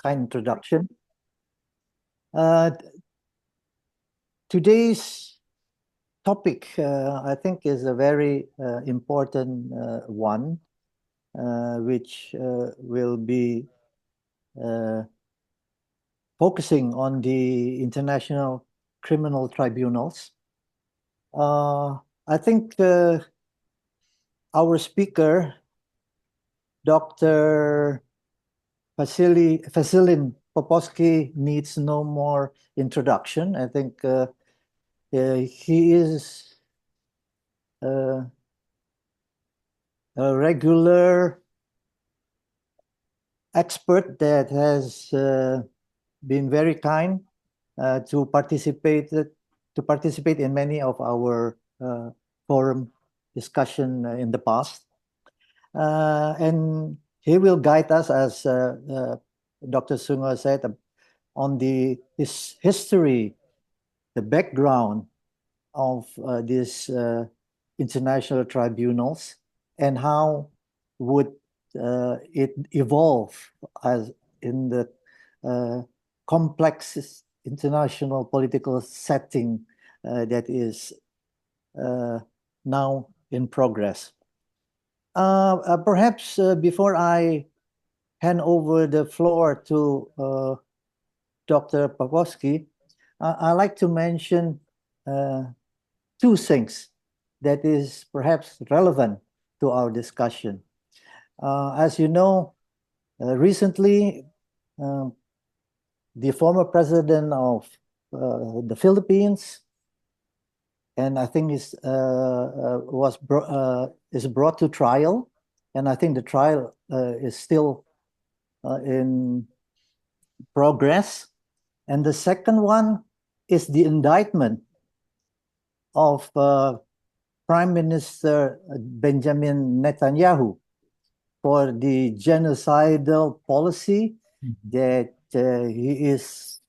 kind introduction. Today's topic, I think, is a very important one, which will be focusing on the international criminal tribunals. I think our speaker, Dr. Vesselin Popovski, needs no more introduction. I think he is a regular expert that has been very kind to participate in many of our forum discussion in the past, and he will guide us, as Dr. Sungo said, on the history, the background of these international tribunals, and how would it evolve as in the complex international political setting that is now in progress. Perhaps before I hand over the floor to Dr. Popovski, I'd like to mention two things that is perhaps relevant to our discussion. As you know, recently, the former president of the Philippines, and I think is brought to trial, and I think the trial is still in progress. And the second one is the indictment of Prime Minister Benjamin Netanyahu for the genocidal policy that he is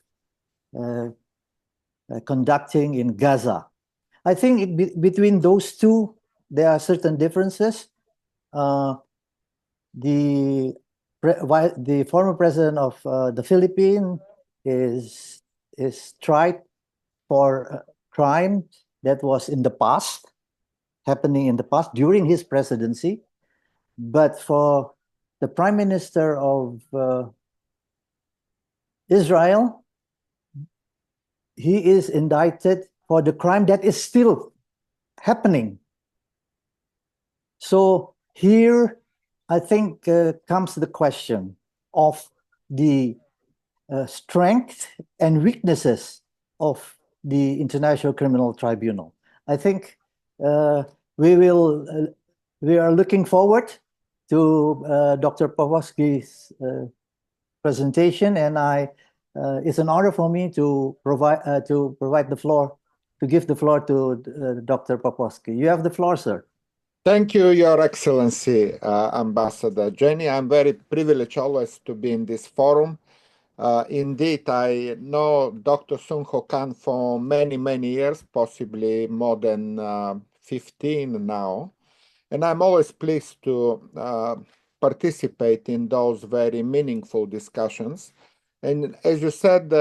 conducting in Gaza. I think between those two, there are certain differences. The former president of the Philippines is tried for a crime that was in the past, happening in the past during his presidency. But for the Prime Minister of Israel, he is indicted for the crime that is still happening. So here, I think, comes the question of the strength and weaknesses of the International Criminal Tribunal. I think we are looking forward to Dr. Popovski's presentation, and it's an honor for me to provide the floor, to give the floor to Dr. Popovski. You have the floor, sir. Thank you, Your Excellency, Ambassador Jenny. I'm very privileged always to be in this forum. Indeed, I know Dr. Sun Ho Khan for many, many years, possibly more than 15 now. And I'm always pleased to participate in those very meaningful discussions. And as you said,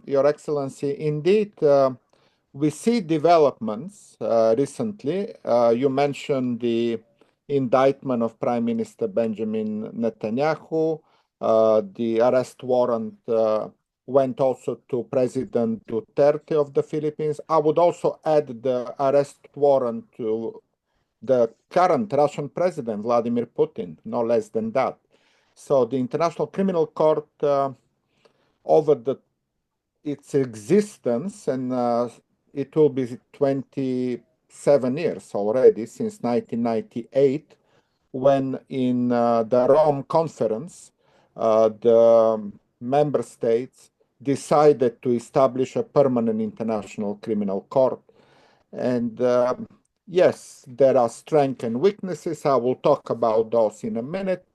Your Excellency, indeed, we see developments recently. You mentioned the indictment of Prime Minister Benjamin Netanyahu. The arrest warrant went also to President Duterte of the Philippines. I would also add the arrest warrant to the current Russian president, Vladimir Putin, no less than that. So the International Criminal Court, over its existence, and it will be 27 years already, since 1998, when in the Rome Conference, the member states decided to establish a permanent international criminal court. And yes, there are strengths and weaknesses. I will talk about those in a minute.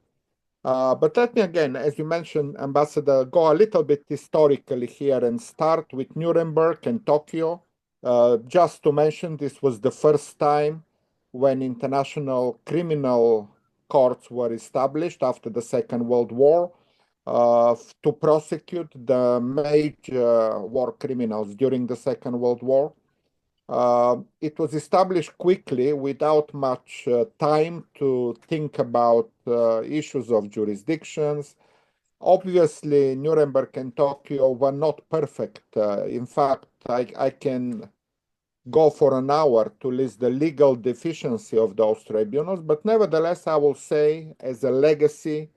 But let me again, as you mentioned, Ambassador, go a little bit historically here and start with Nuremberg and Tokyo. Just to mention, this was the first time when international criminal courts were established after the Second World War. to prosecute the major war criminals during the Second World War. It was established quickly without much time to think about issues of jurisdictions. Obviously, Nuremberg and Tokyo were not perfect. In fact, I can go for an hour to list the legal deficiency of those tribunals, but nevertheless, I will say, as a legacy,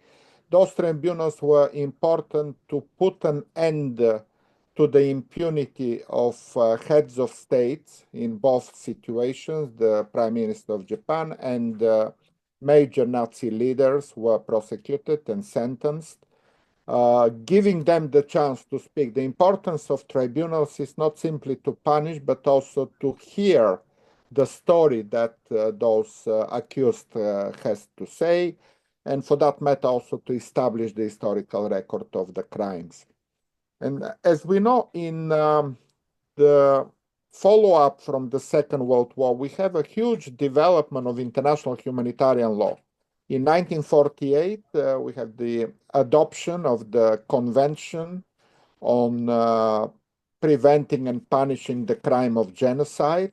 those tribunals were important to put an end to the impunity of heads of states in both situations. The Prime Minister of Japan and major Nazi leaders were prosecuted and sentenced, giving them the chance to speak. The importance of tribunals is not simply to punish, but also to hear the story that those accused has to say, and for that matter also to establish the historical record of the crimes. And as we know, in the follow-up from the Second World War, we have a huge development of international humanitarian law. In 1948, we have the adoption of the Convention on Preventing and Punishing the Crime of Genocide.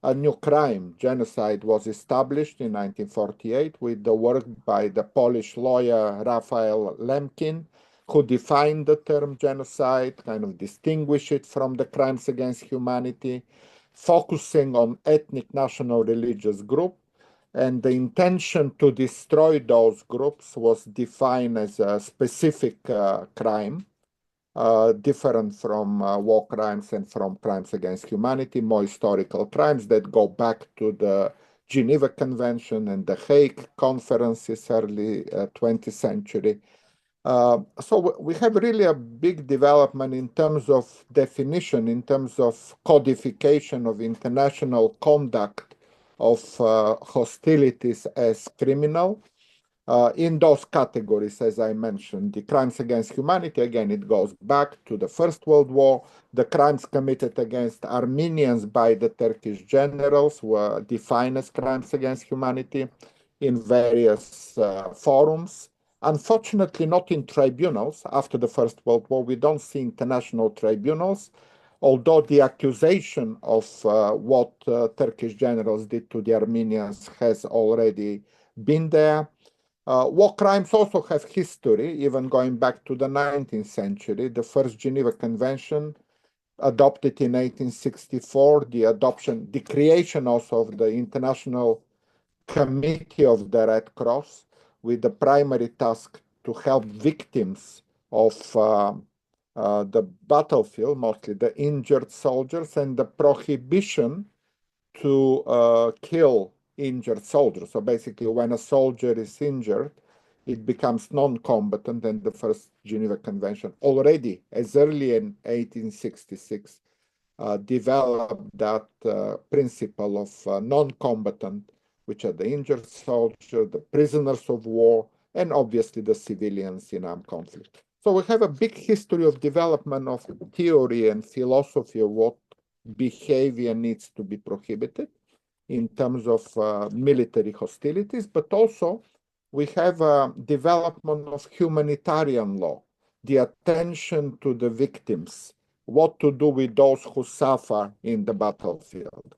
A new crime, genocide, was established in 1948 with the work by the Polish lawyer Raphael Lemkin, who defined the term genocide, kind of distinguish it from the crimes against humanity, focusing on ethnic, national, religious group. And the intention to destroy those groups was defined as a specific crime, different from war crimes and from crimes against humanity, more historical crimes that go back to the Geneva Convention and the Hague Conferences, early 20th century. So we have really a big development in terms of definition, in terms of codification of international conduct of hostilities as criminal. In those categories, as I mentioned, the crimes against humanity, again, it goes back to the First World War. The crimes committed against Armenians by the Turkish generals were defined as crimes against humanity in various forums. Unfortunately, not in tribunals. After the First World War, we don't see international tribunals, although the accusation of what Turkish generals did to the Armenians has already been there. War crimes also have history, even going back to the 19th century. The first Geneva Convention, adopted in 1864, the creation also of the International Committee of the Red Cross, with the primary task to help victims of the battlefield, mostly the injured soldiers, and the prohibition to kill injured soldiers. So basically, when a soldier is injured, it becomes non-combatant, and the first Geneva Convention, already as early in 1866, developed that principle of non-combatant, which are the injured soldiers, the prisoners of war, and obviously the civilians in armed conflict. So we have a big history of development of theory and philosophy of what behavior needs to be prohibited in terms of military hostilities, but also we have a development of humanitarian law, the attention to the victims, what to do with those who suffer in the battlefield.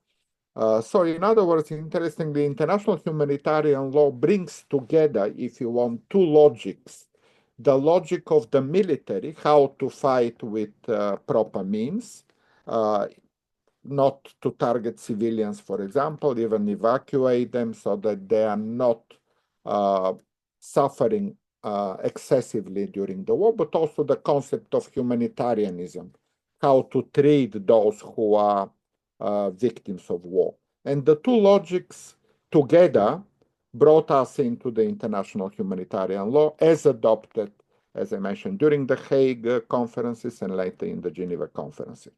So in other words, interestingly, international humanitarian law brings together, if you want, two logics. The logic of the military, how to fight with proper means, not to target civilians, for example, even evacuate them so that they are not suffering excessively during the war, but also the concept of humanitarianism, how to treat those who are victims of war. And the two logics together brought us into the international humanitarian law as adopted, as I mentioned, during the Hague conferences and later in the Geneva conferences.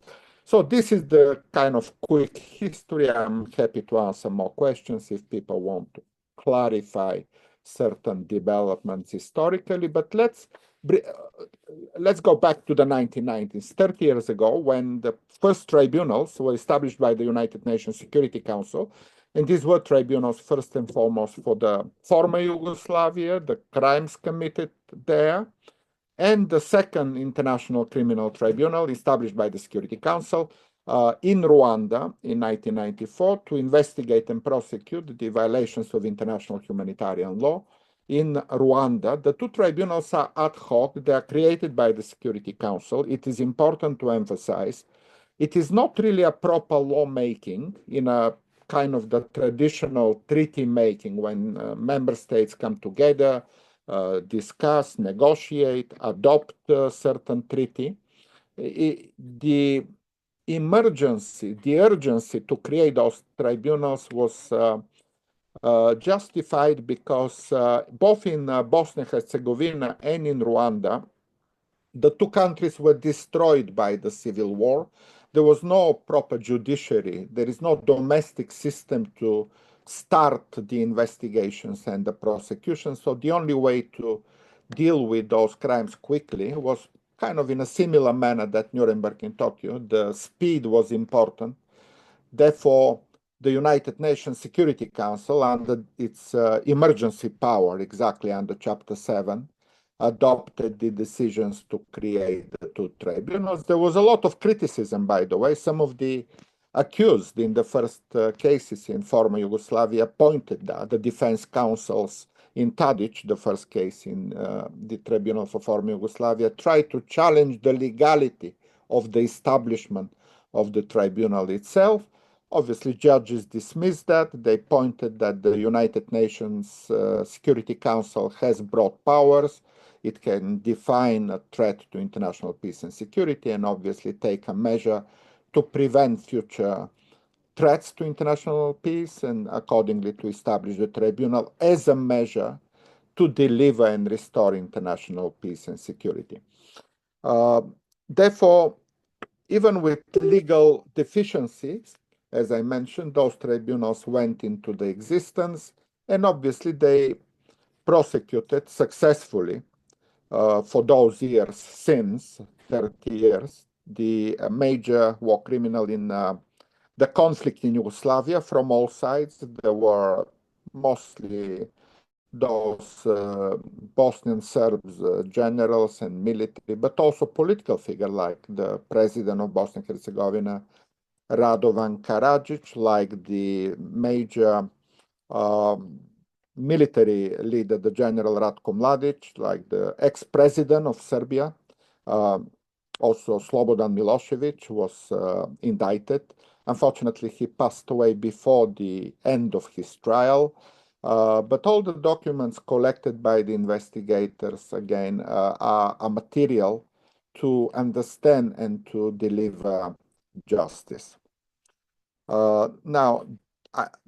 So this is the kind of quick history. I'm happy to answer more questions if people want to clarify certain developments historically, but let's go back to the 1990s, 30 years ago, when the first tribunals were established by the United Nations Security Council. And these were tribunals first and foremost for the former Yugoslavia, the crimes committed there. and the second International Criminal Tribunal established by the Security Council in Rwanda in 1994 to investigate and prosecute the violations of international humanitarian law in Rwanda. The two tribunals are ad hoc. They are created by the Security Council. It is important to emphasize it is not really a proper lawmaking in a kind of the traditional treaty making when member states come together, discuss, negotiate, adopt a certain treaty. The emergency, the urgency to create those tribunals was justified because both in Bosnia and Herzegovina and in Rwanda, the two countries were destroyed by the civil war. There was no proper judiciary. There is no domestic system to start the investigations and the prosecution. So the only way to deal with those crimes quickly was kind of in a similar manner that Nuremberg in Tokyo. The speed was important. Therefore, the United Nations Security Council, under its emergency power, exactly under Chapter 7, adopted the decisions to create the two tribunals. There was a lot of criticism, by the way. Some of the accused in the first cases in former Yugoslavia pointed that the defense counsels in Tadic, the first case in the Tribunal for former Yugoslavia, tried to challenge the legality of the establishment of the tribunal itself. Obviously, judges dismissed that. They pointed that the United Nations Security Council has broad powers. It can define a threat to international peace and security and obviously take a measure to prevent future threats to international peace and accordingly to establish the tribunal as a measure to deliver and restore international peace and security. Therefore, even with legal deficiencies, as I mentioned, those tribunals went into the existence and obviously they prosecuted successfully for those years since 30 years, the major war criminal in the conflict in Yugoslavia from all sides. There were mostly those Bosnian Serbs, generals and military, but also political figures like the president of Bosnia and Herzegovina, Radovan Karadzic, like the major military leader, the General Ratko Mladic, like the ex-president of Serbia. Also, Slobodan Milosevic was indicted. Unfortunately, he passed away before the end of his trial. But all the documents collected by the investigators, again, are material to understand and to deliver justice. Now,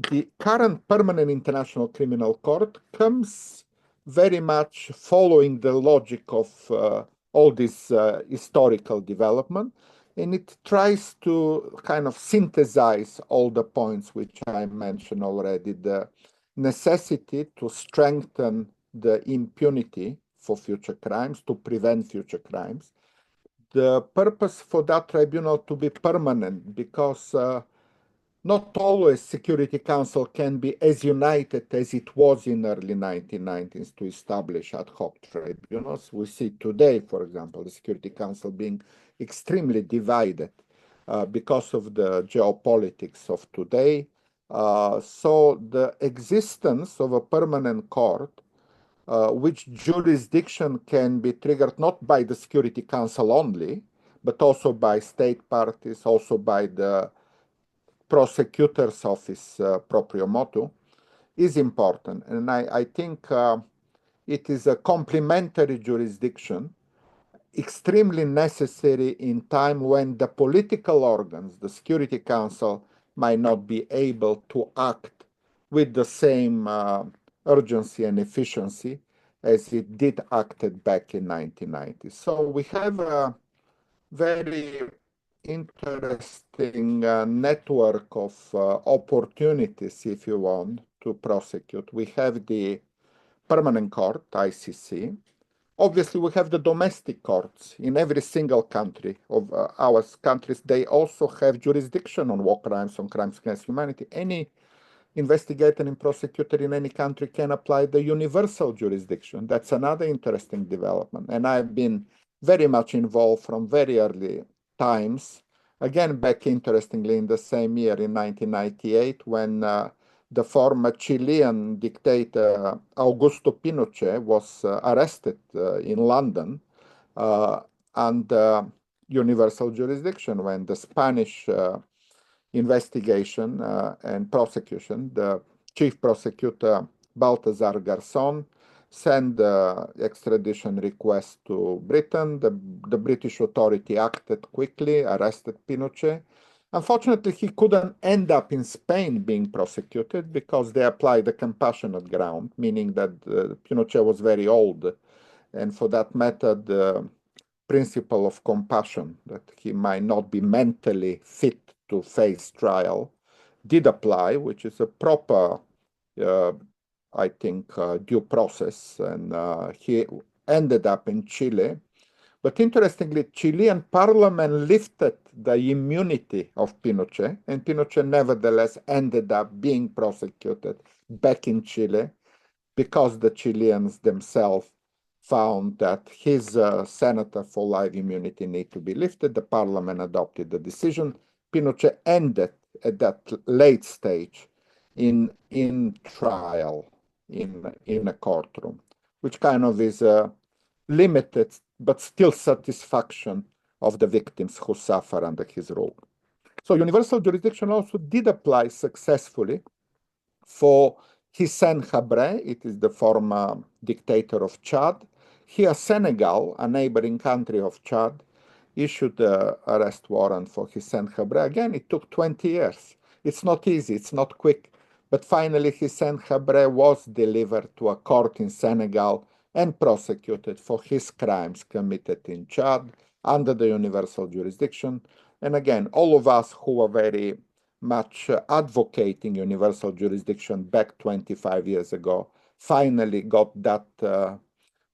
the current Permanent International Criminal Court comes very much following the logic of all this historical development, and it tries to kind of synthesize all the points which I mentioned already, the necessity to strengthen the impunity for future crimes, to prevent future crimes, the purpose for that tribunal to be permanent, because not always Security Council can be as united as it was in early 1990s to establish ad hoc tribunals. We see today, for example, the Security Council being extremely divided because of the geopolitics of today. So the existence of a permanent court, which jurisdiction can be triggered not by the Security Council only, but also by state parties, also by the prosecutor's office proprio motu, is important. And I think it is a complementary jurisdiction, extremely necessary in time when the political organs, the Security Council, might not be able to act with the same urgency and efficiency as it did acted back in 1990. So we have a very interesting network of opportunities, if you want, to prosecute. We have the permanent court, ICC. Obviously, we have the domestic courts in every single country of our countries. They also have jurisdiction on war crimes, on crimes against humanity. Any investigator and prosecutor in any country can apply the universal jurisdiction. That's another interesting development. And I've been very much involved from very early times. Again, back interestingly in the same year in 1998, when the former Chilean dictator Augusto Pinochet was arrested in London under universal jurisdiction, when the Spanish investigation and prosecution, the chief prosecutor Baltasar Garzón sent the extradition request to Britain. The British authority acted quickly, arrested Pinochet. Unfortunately, he couldn't end up in Spain being prosecuted because they applied the compassionate ground, meaning that Pinochet was very old. And for that matter, the principle of compassion, that he might not be mentally fit to face trial, did apply, which is a proper, I think, due process. And he ended up in Chile. But interestingly, Chilean parliament lifted the immunity of Pinochet, and Pinochet nevertheless ended up being prosecuted back in Chile because the Chileans themselves found that his senator for life immunity need to be lifted. The parliament adopted the decision. Pinochet ended at that late stage in trial in a courtroom, which kind of is a limited but still satisfaction of the victims who suffer under his rule. So universal jurisdiction also did apply successfully for Hissène Habré. It is the former dictator of Chad. Here, Senegal, a neighboring country of Chad, issued the arrest warrant for Hissène Habré. Again, it took 20 years. It's not easy, it's not quick. But finally, Hissène Habré was delivered to a court in Senegal and prosecuted for his crimes committed in Chad under the universal jurisdiction. And again, all of us who are very much advocating universal jurisdiction back 25 years ago finally got that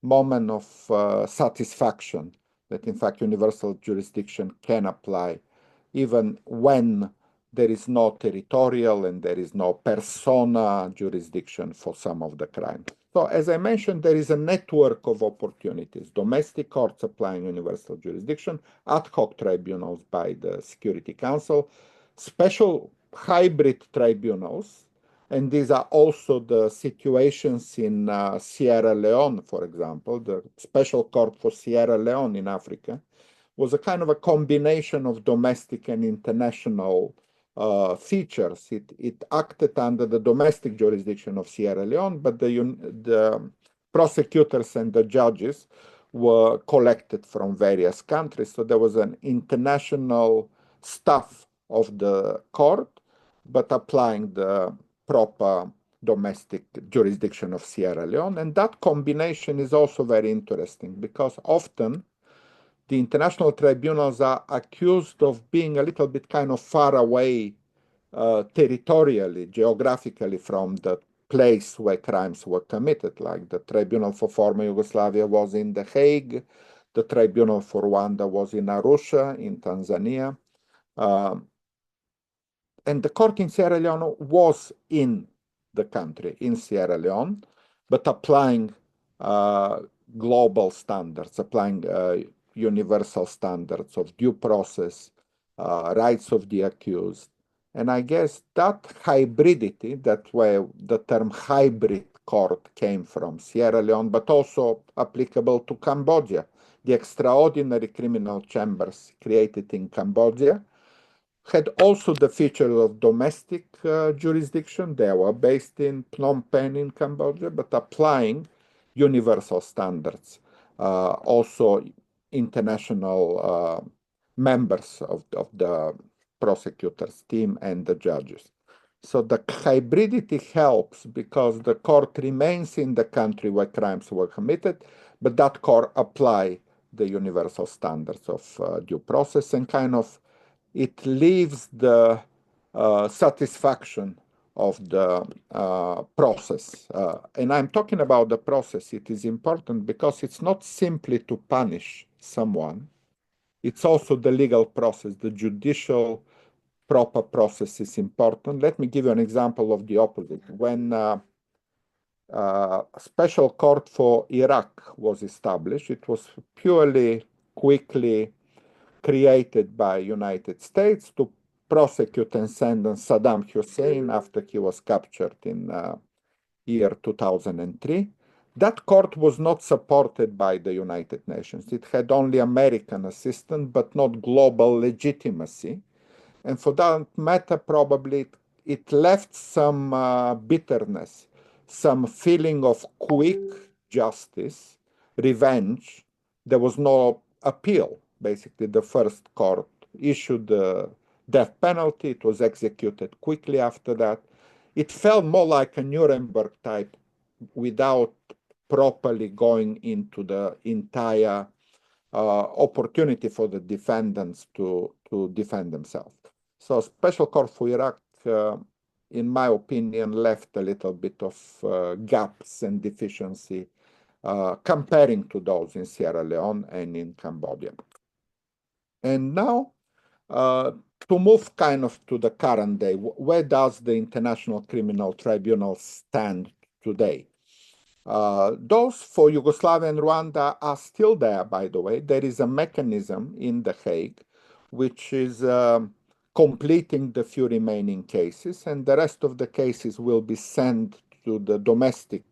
moment of satisfaction that in fact universal jurisdiction can apply even when there is no territorial and there is no persona jurisdiction for some of the crimes. So as I mentioned, there is a network of opportunities: domestic courts applying universal jurisdiction, ad hoc tribunals by the Security Council, special hybrid tribunals, and these are also the situations in Sierra Leone, for example. The Special Court for Sierra Leone in Africa was a kind of a combination of domestic and international features. It acted under the domestic jurisdiction of Sierra Leone, but the prosecutors and the judges were collected from various countries. So there was an international staff of the court, but applying the proper domestic jurisdiction of Sierra Leone. And that combination is also very interesting because often the international tribunals are accused of being a little bit kind of far away territorially, geographically from the place where crimes were committed. Like the Tribunal for former Yugoslavia was in The Hague, the Tribunal for Rwanda was in Arusha in Tanzania. And the court in Sierra Leone was in the country, in Sierra Leone, but applying global standards, applying universal standards of due process, rights of the accused. And I guess that hybridity, that's where the term hybrid court came from, Sierra Leone, but also applicable to Cambodia. The extraordinary criminal chambers created in Cambodia had also the feature of domestic jurisdiction. They were based in Phnom Penh in Cambodia, but applying universal standards. Also international members of the prosecutors team and the judges. So the hybridity helps because the court remains in the country where crimes were committed, but that court apply the universal standards of due process, and kind of it leaves the satisfaction of the process. And I'm talking about the process. It is important because it's not simply to punish someone. It's also the legal process, the judicial proper process is important. Let me give you an example of the opposite. When a special court for Iraq was established, it was purely, quickly created by United States to prosecute and sentence Saddam Hussein after he was captured in year 2003. That court was not supported by the United Nations. It had only American assistance, but not global legitimacy. And for that matter, probably it left some bitterness, some feeling of quick justice, revenge. There was no appeal. Basically, the first court issued the death penalty. It was executed quickly after that. It felt more like a Nuremberg type without properly going into the entire opportunity for the defendants to defend themselves. So special court for Iraq, in my opinion, left a little bit of gaps and deficiency comparing to those in Sierra Leone and in Cambodia. And now, to move kind of to the current day, where does the International Criminal Tribunal stand today? Those for Yugoslavia and Rwanda are still there, by the way. There is a mechanism in The Hague which is completing the few remaining cases, and the rest of the cases will be sent to the domestic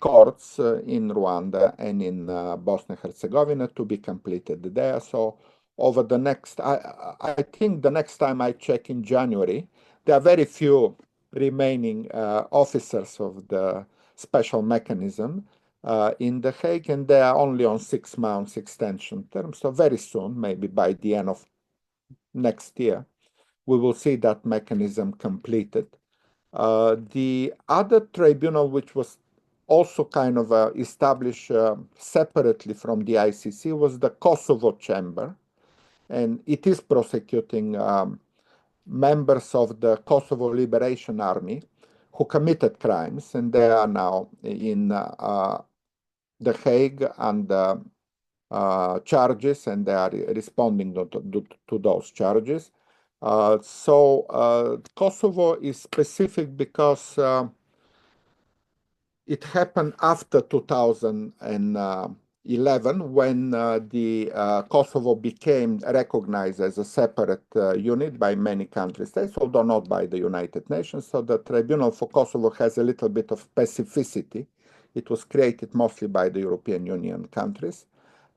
courts in Rwanda and in Bosnia and Herzegovina to be completed there. So over the next, I think the next time I check in January, there are very few remaining officers of the special mechanism in The Hague, and they are only on 6 months extension terms. So very soon, maybe by the end of next year, we will see that mechanism completed. The other tribunal, which was also kind of established separately from the ICC, was the Kosovo Chamber, and it is prosecuting members of the Kosovo Liberation Army who committed crimes, and they are now in The Hague under charges, and they are responding to those charges. So Kosovo is specific because it happened after 2011 when the Kosovo became recognized as a separate unit by many country states, although not by the United Nations. So the Tribunal for Kosovo has a little bit of specificity. It was created mostly by the European Union countries.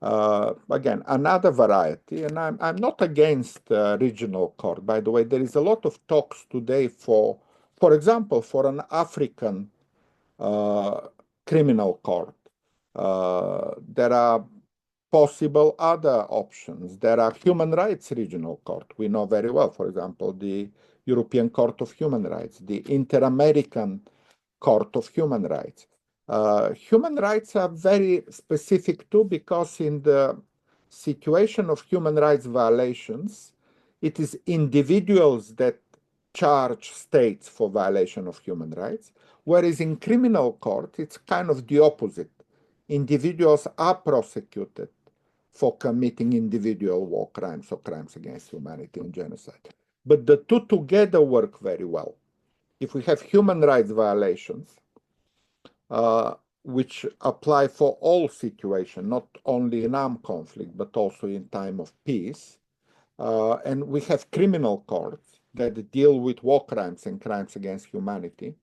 Again, another variety, and I'm not against regional court. By the way, there is a lot of talks today for example, for an African criminal court. There are possible other options. There are human rights regional court. We know very well, for example, the European Court of Human Rights, the Inter-American Court of Human Rights. Human rights are very specific too, because in the situation of human rights violations, it is individuals that charge states for violation of human rights, whereas in criminal court, it's kind of the opposite. Individuals are prosecuted for committing individual war crimes or crimes against humanity and genocide. But the two together work very well. If we have human rights violations, which apply for all situations, not only in armed conflict, but also in time of peace, and we have criminal courts that deal with war crimes and crimes against humanity.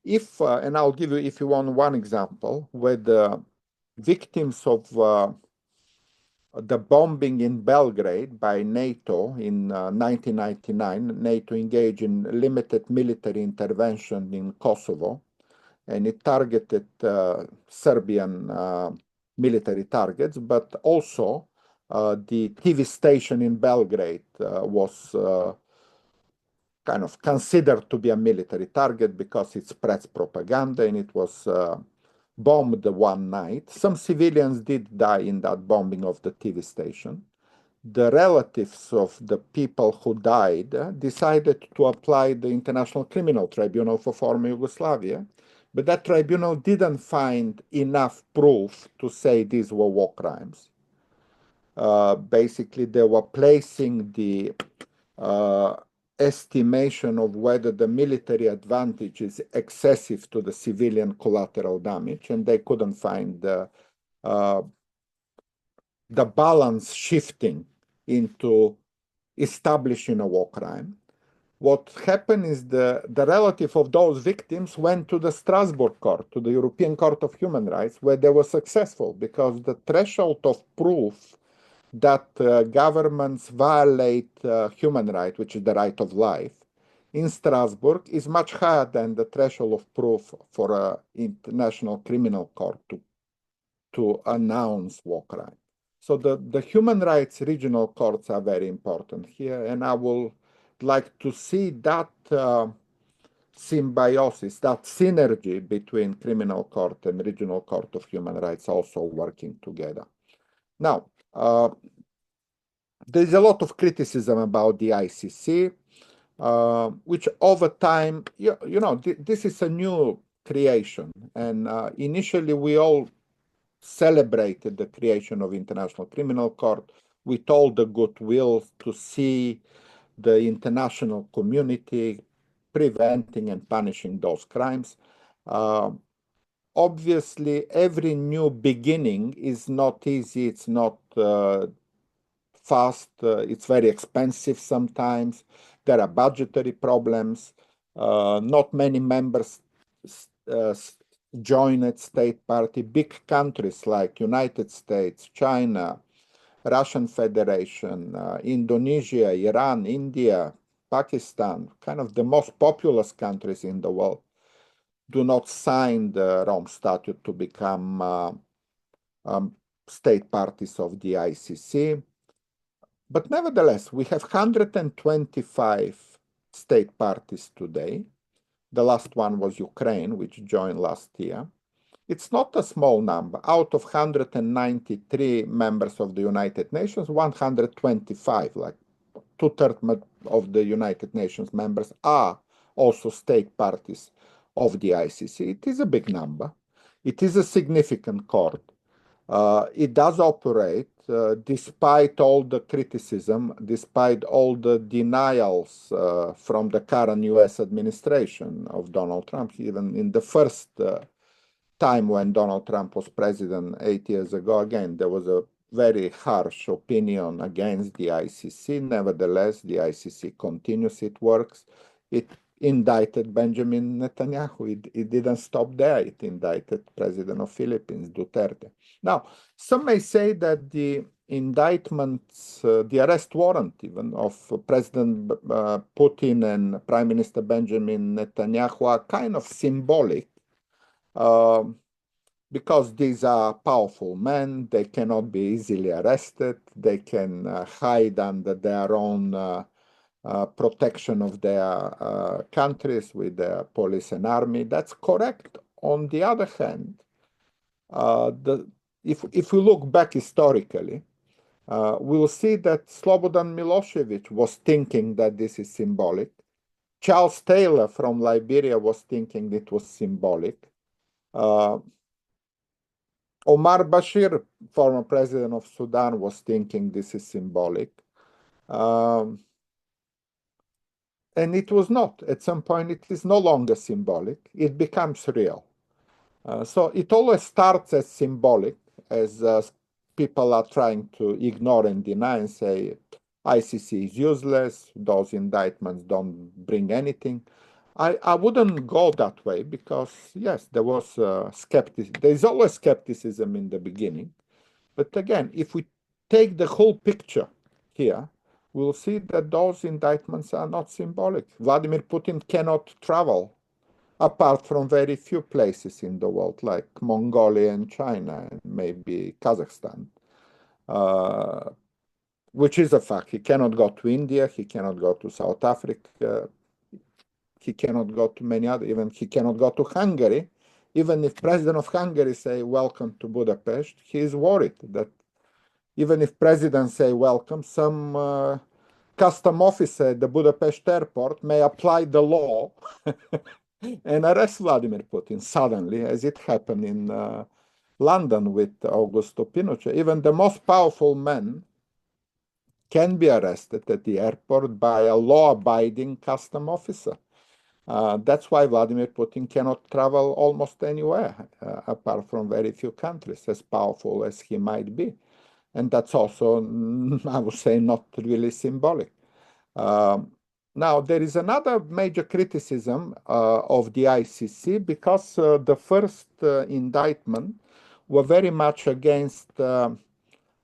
If, and I'll give you, if you want, one example, where the victims of the bombing in Belgrade by NATO in 1999, NATO engaged in limited military intervention in Kosovo, and it targeted Serbian military targets, but also the TV station in Belgrade was kind of considered to be a military target because it spreads propaganda, and it was bombed one night. Some civilians did die in that bombing of the TV station. The relatives of the people who died decided to apply the International Criminal Tribunal for former Yugoslavia, but that tribunal didn't find enough proof to say these were war crimes. Basically, they were placing the estimation of whether the military advantage is excessive to the civilian collateral damage, and they couldn't find the balance shifting into establishing a war crime. What happened is the relative of those victims went to the Strasbourg Court, to the European Court of Human Rights, where they were successful because the threshold of proof that governments violate human right, which is the right of life, in Strasbourg is much higher than the threshold of proof for an international criminal court to announce war crime. So the human rights regional courts are very important here, and I will like to see that symbiosis, that synergy between criminal court and regional court of human rights also working together. Now, there's a lot of criticism about the ICC, which over time, this is a new creation. And initially, we all celebrated the creation of International Criminal Court with all the goodwill to see the international community preventing and punishing those crimes. Obviously, every new beginning is not easy. It's not fast. It's very expensive sometimes. There are budgetary problems. Not many members joined state party. Big countries like United States, China, Russian Federation, Indonesia, Iran, India, Pakistan, kind of the most populous countries in the world, do not sign the Rome Statute to become state parties of the ICC. But nevertheless, we have 125 state parties today. The last one was Ukraine, which joined last year. It's not a small number. Out of 193 members of the United Nations, 125, like two-thirds of the United Nations members, are also state parties of the ICC. It is a big number. It is a significant court. It does operate despite all the criticism, despite all the denials from the current US administration of Donald Trump. Even in the first time when Donald Trump was president 8 years ago, again, there was a very harsh opinion against the ICC. Nevertheless, the ICC continues, it works. It indicted Benjamin Netanyahu. It didn't stop there. It indicted President of Philippines, Duterte. Now, some may say that the indictments, the arrest warrant even of President Putin and Prime Minister Benjamin Netanyahu are kind of symbolic because these are powerful men. They cannot be easily arrested. They can hide under their own protection of their countries with their police and army. That's correct. On the other hand, if we look back historically, we'll see that Slobodan Milosevic was thinking that this is symbolic. Charles Taylor from Liberia was thinking it was symbolic. Omar Bashir, former president of Sudan, was thinking this is symbolic. And it was not. At some point, it is no longer symbolic. It becomes real. So it always starts as symbolic, as people are trying to ignore and deny and say ICC is useless, those indictments don't bring anything. I wouldn't go that way because, yes, there was skepticism. There's always skepticism in the beginning. But again, if we take the whole picture here, we'll see that those indictments are not symbolic. Vladimir Putin cannot travel apart from very few places in the world, like Mongolia and China, and maybe Kazakhstan, which is a fact. He cannot go to India, he cannot go to South Africa, he cannot go to many other, even he cannot go to Hungary. Even if President of Hungary say welcome to Budapest, he is worried that even if President say welcome, some custom officer at the Budapest airport may apply the law and arrest Vladimir Putin suddenly, as it happened in London with Augusto Pinochet. Even the most powerful men can be arrested at the airport by a law-abiding custom officer. That's why Vladimir Putin cannot travel almost anywhere, apart from very few countries, as powerful as he might be. And that's also, I would say, not really symbolic. Now, there is another major criticism of the ICC because the first indictment were very much against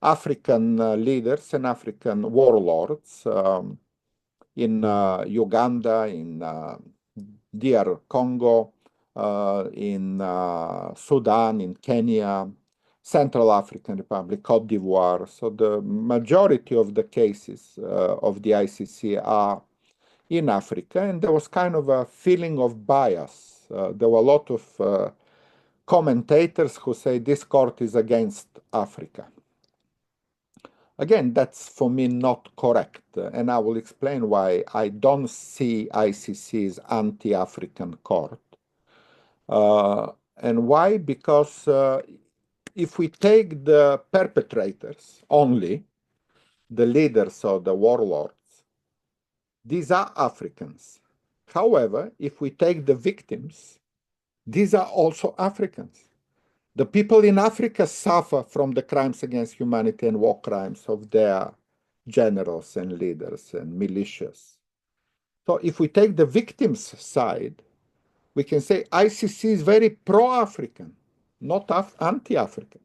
African leaders and African warlords in Uganda, in DR Congo, in Sudan, in Kenya, Central African Republic, Cote d'Ivoire. So the majority of the cases of the ICC are in Africa, and there was kind of a feeling of bias. There were a lot of commentators who say this court is against Africa. Again, that's for me not correct, and I will explain why I don't see ICC as anti-African court. And why? Because if we take the perpetrators only, the leaders or the warlords, these are Africans. However, if we take the victims, these are also Africans. The people in Africa suffer from the crimes against humanity and war crimes of their generals and leaders and militias. So if we take the victims' side, we can say ICC is very pro-African, not anti-African.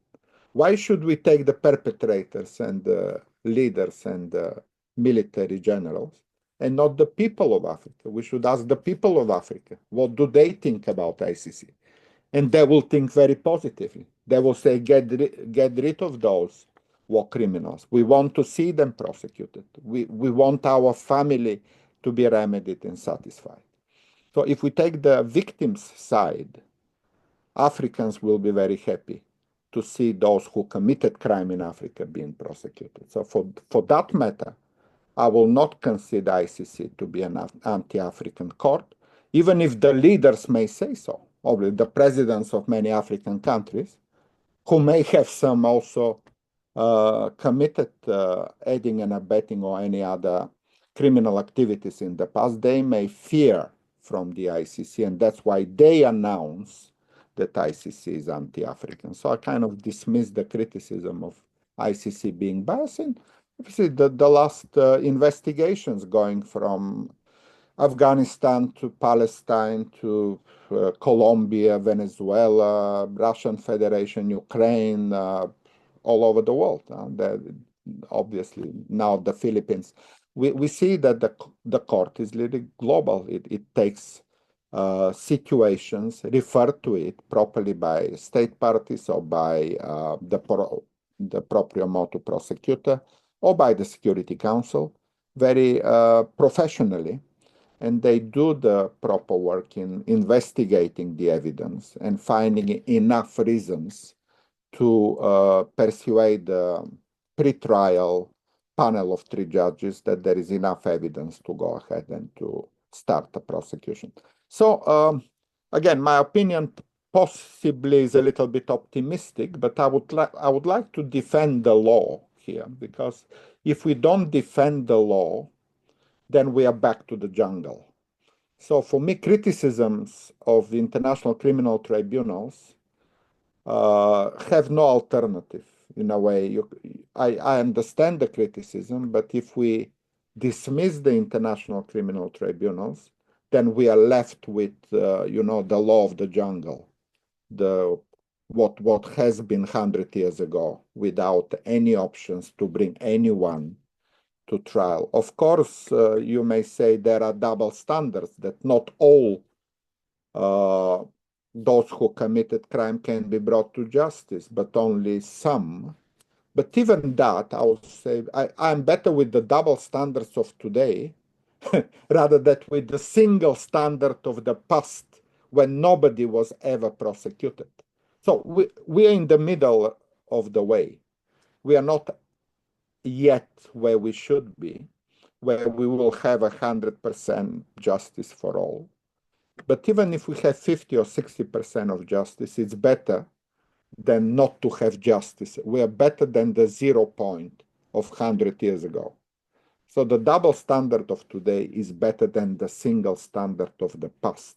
Why should we take the perpetrators and the leaders and the military generals and not the people of Africa? We should ask the people of Africa, what do they think about ICC? And they will think very positively. They will say, get rid of those war criminals. We want to see them prosecuted. We want our family to be remedied and satisfied. So if we take the victims' side, Africans will be very happy to see those who committed crime in Africa being prosecuted. So for that matter, I will not consider ICC to be an anti-African court, even if the leaders may say so. Obviously, the presidents of many African countries, who may have some also committed aiding and abetting or any other criminal activities in the past, they may fear from the ICC, and that's why they announce that ICC is anti-African. So I kind of dismiss the criticism of ICC being biased. And obviously, the last investigations going from Afghanistan to Palestine to Colombia, Venezuela, Russian Federation, Ukraine, all over the world. Obviously, now the Philippines. We see that the court is really global. It takes situations, refer to it properly by state parties or by the proprio motu prosecutor or by the Security Council very professionally. And they do the proper work in investigating the evidence and finding enough reasons to persuade the pre-trial panel of 3 judges that there is enough evidence to go ahead and to start the prosecution. So again, my opinion possibly is a little bit optimistic, but I would like to defend the law here, because if we don't defend the law, then we are back to the jungle. So for me, criticisms of the international criminal tribunals have no alternative in a way. I understand the criticism, but if we dismiss the international criminal tribunals, then we are left with, the law of the jungle, what has been 100 years ago, without any options to bring anyone to trial. Of course, you may say there are double standards, that not all those who committed crime can be brought to justice, but only some. But even that, I would say, I'm better with the double standards of today rather than with the single standard of the past when nobody was ever prosecuted. So we are in the middle of the way. We are not yet where we should be, where we will have 100% justice for all. But even if we have 50 or 60% of justice, it's better than not to have justice. We are better than the 0 point of 100 years ago. So the double standard of today is better than the single standard of the past,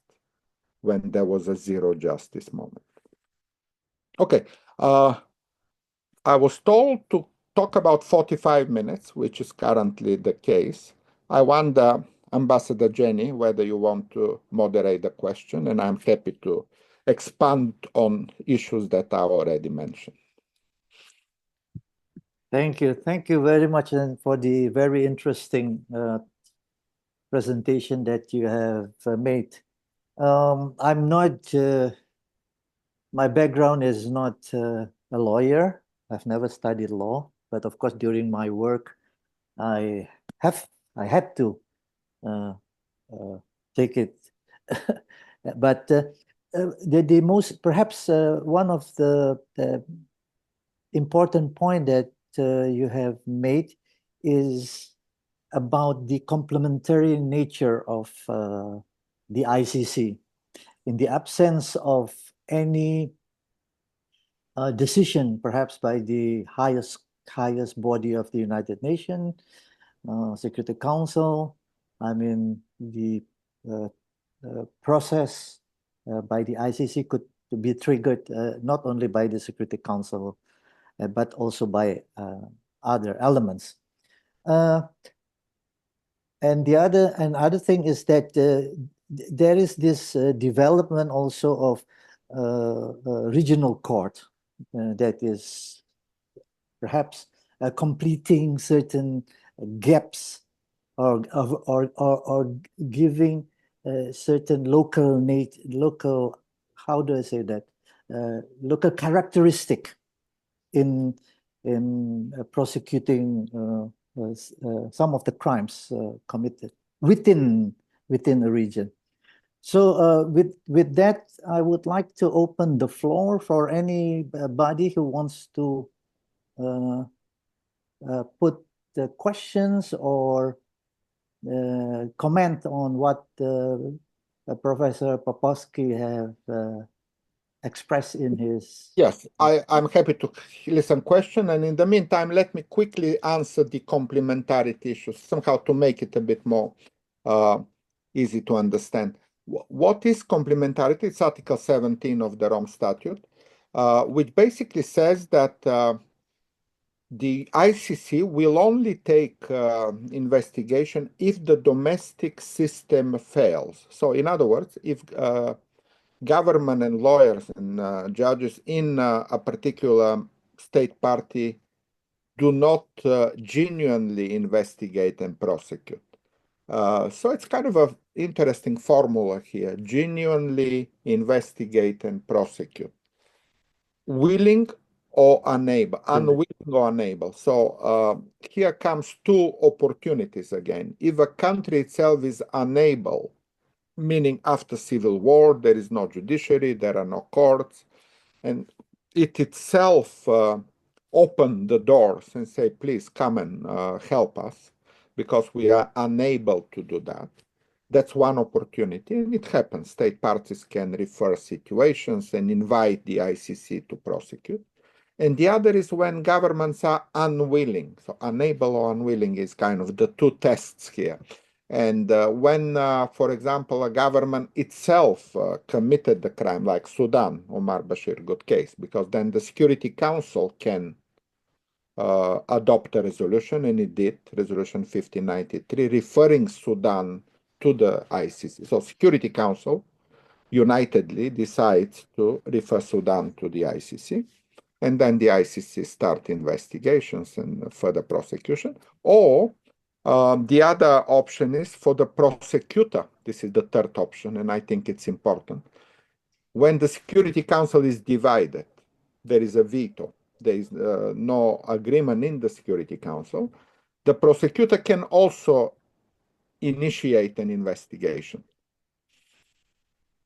when there was a zero justice moment. Okay, I was told to talk about 45 minutes, which is currently the case. I wonder, Ambassador Jenny, whether you want to moderate the question, and I'm happy to expand on issues that I already mentioned. Thank you. Thank you very much for the very interesting presentation that you have made. I'm not, my background is not a lawyer. I've never studied law, but of course, during my work, I had to take it. But the most, perhaps one of the important point that you have made is about the complementary nature of the ICC. In the absence of any decision, perhaps by the highest body of the United Nations, Security Council, I mean, the process by the ICC could be triggered not only by the Security Council, but also by other elements. And the other thing is that there is this development also of regional court that is perhaps completing certain gaps or giving certain local, how do I say that, local characteristic in prosecuting some of the crimes committed within a region. So with that, I would like to open the floor for anybody who wants to put the questions or comment on what Professor Popovski have expressed in his... Yes, I'm happy to listen question, and in the meantime, let me quickly answer the complementarity issues, somehow to make it a bit more easy to understand. What is complementarity? It's Article 17 of the Rome Statute, which basically says that the ICC will only take investigation if the domestic system fails. So in other words, if government and lawyers and judges in a particular state party do not genuinely investigate and prosecute. So it's kind of an interesting formula here, genuinely investigate and prosecute. Willing or unable, unwilling or unable. So here comes two opportunities again. If a country itself is unable, meaning after civil war, there is no judiciary, there are no courts, and it itself open the doors and say, please come and help us, because we are unable to do that. That's one opportunity, and it happens. State parties can refer situations and invite the ICC to prosecute. And the other is when governments are unwilling. So unable or unwilling is kind of the two tests here. And when, for example, a government itself committed the crime, like Sudan, Omar Bashir, good case, because then the Security Council can adopt a resolution, and it did, Resolution 1593, referring Sudan to the ICC. So Security Council unitedly decides to refer Sudan to the ICC, and then the ICC start investigations and further prosecution. Or the other option is for the prosecutor. This is the third option, and I think it's important. When the Security Council is divided, there is a veto. There is no agreement in the Security Council. The prosecutor can also initiate an investigation.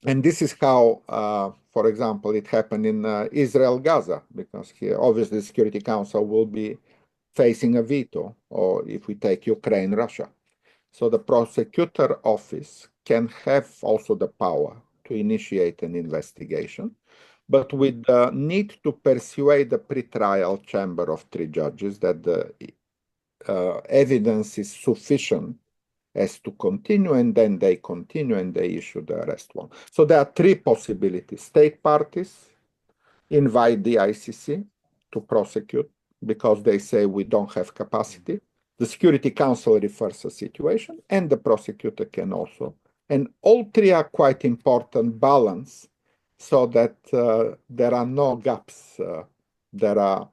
And this is how, for example, it happened in Israel-Gaza, because here, obviously, the Security Council will be facing a veto, or if we take Ukraine, Russia. So the prosecutor office can have also the power to initiate an investigation, but with the need to persuade the pretrial chamber of three judges that the evidence is sufficient as to continue, and then they continue and they issue the arrest warrant. So there are three possibilities. State parties invite the ICC to prosecute because they say we don't have capacity. The Security Council refers a situation, and the prosecutor can also. And all three are quite important balance so that there are no gaps. There are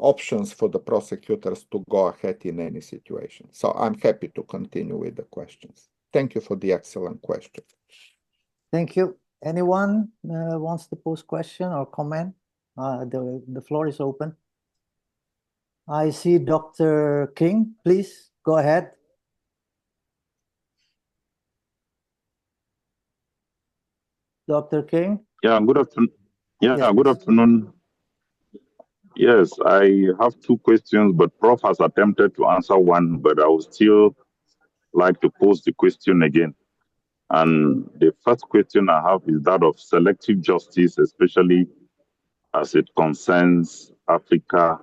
options for the prosecutors to go ahead in any situation. So I'm happy to continue with the questions. Thank you for the excellent question. Thank you. Anyone wants to pose question or comment? The floor is open. I see Dr. King. Please go ahead. Dr. King? Yeah, good afternoon. Yeah, Yes, good please. afternoon. Yes, I have two questions, but Prof has attempted to answer one, but I would still like to pose the question again. And the first question I have is that of selective justice, especially as it concerns Africa.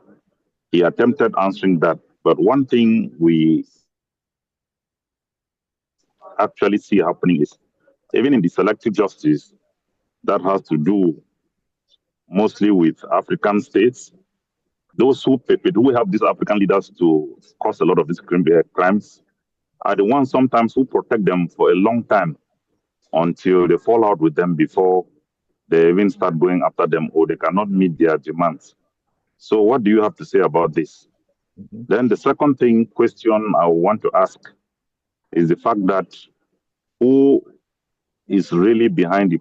He attempted answering that, but one thing we actually see happening is, even in the selective justice, that has to do mostly with African states. Those who help these African leaders to cause a lot of these crimes are the ones sometimes who protect them for a long time until they fall out with them before they even start going after them, or they cannot meet their demands. So what do you have to say about this? Then the second question I want to ask is the fact that who is really behind it?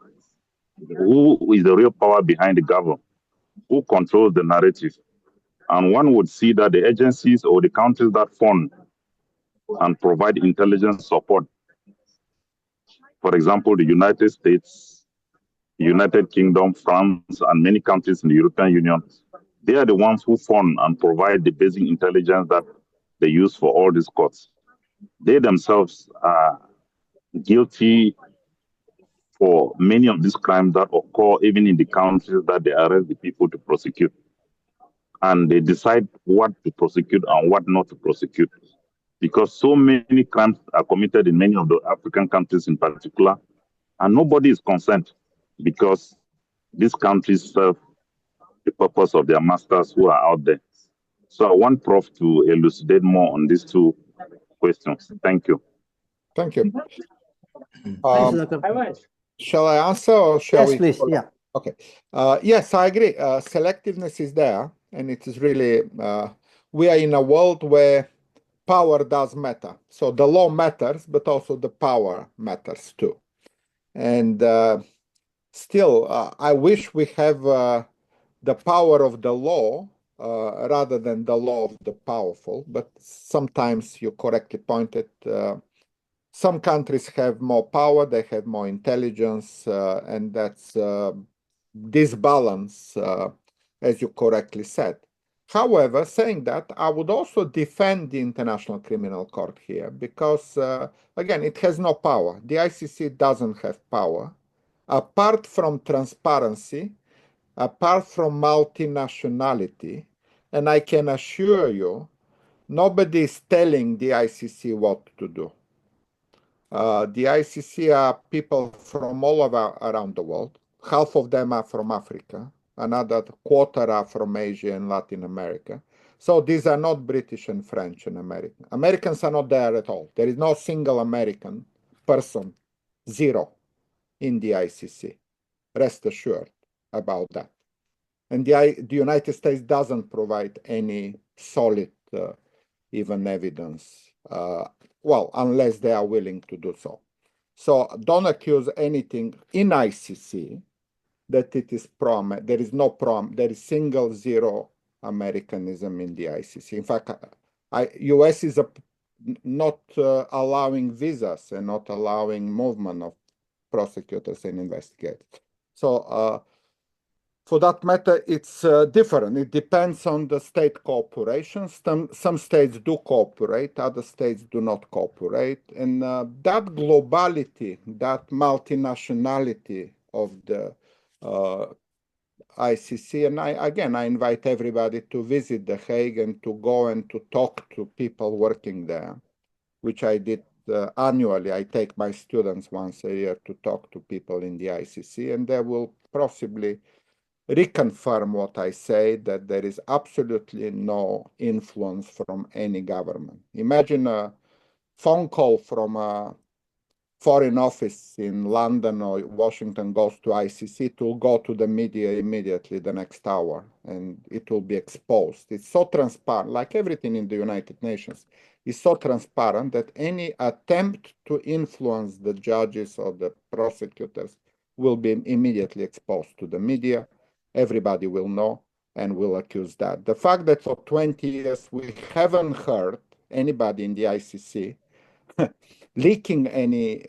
Who is the real power behind the government? Who controls the narrative? And one would see that the agencies or the countries that fund and provide intelligence support, for example, the United States, United Kingdom, France, and many countries in the European Union, they are the ones who fund and provide the basic intelligence that they use for all these courts. They themselves are guilty for many of these crimes that occur even in the countries that they arrest the people to prosecute. And they decide what to prosecute and what not to prosecute. Because so many crimes are committed in many of the African countries in particular, and nobody is concerned because these countries serve the purpose of their masters who are out there. So I want Prof to elucidate more on these two questions. Thank you. Thank you. Thanks, Dr. Shall I answer or shall we? Yes, please. Yeah. Okay. Yes, I agree. Selectiveness is there, and it is really, we are in a world where power does matter. So the law matters, but also the power matters too. And still, I wish we have the power of the law rather than the law of the powerful. But sometimes you correctly pointed, some countries have more power, they have more intelligence, and that's disbalance, as you correctly said. However, saying that, I would also defend the International Criminal Court here because, again, it has no power. The ICC doesn't have power. Apart from transparency, apart from multinationality, and I can assure you, nobody is telling the ICC what to do. The ICC are people from all around the world. Half of them are from Africa. Another quarter are from Asia and Latin America. So these are not British and French and American. Americans are not there at all. There is no single American person, zero, in the ICC. Rest assured about that. And the United States doesn't provide any solid, even evidence, well, unless they are willing to do so. So don't accuse anything in ICC that it is there is no there is single zero Americanism in the ICC. In fact, US is not allowing visas and not allowing movement of prosecutors and investigators. So for that matter, it's different. It depends on the state cooperation. Some states do cooperate, other states do not cooperate. And that globality, that multinationality of the ICC. And I invite everybody to visit The Hague and to go and to talk to people working there, which I did annually. I take my students once a year to talk to people in the ICC, and they will possibly reconfirm what I say, that there is absolutely no influence from any government. Imagine a phone call from a foreign office in London or Washington goes to ICC, it will go to the media immediately the next hour, and it will be exposed. It's so transparent, like everything in the United Nations, is so transparent that any attempt to influence the judges or the prosecutors will be immediately exposed to the media. Everybody will know and will accuse that. The fact that for 20 years we haven't heard anybody in the ICC leaking any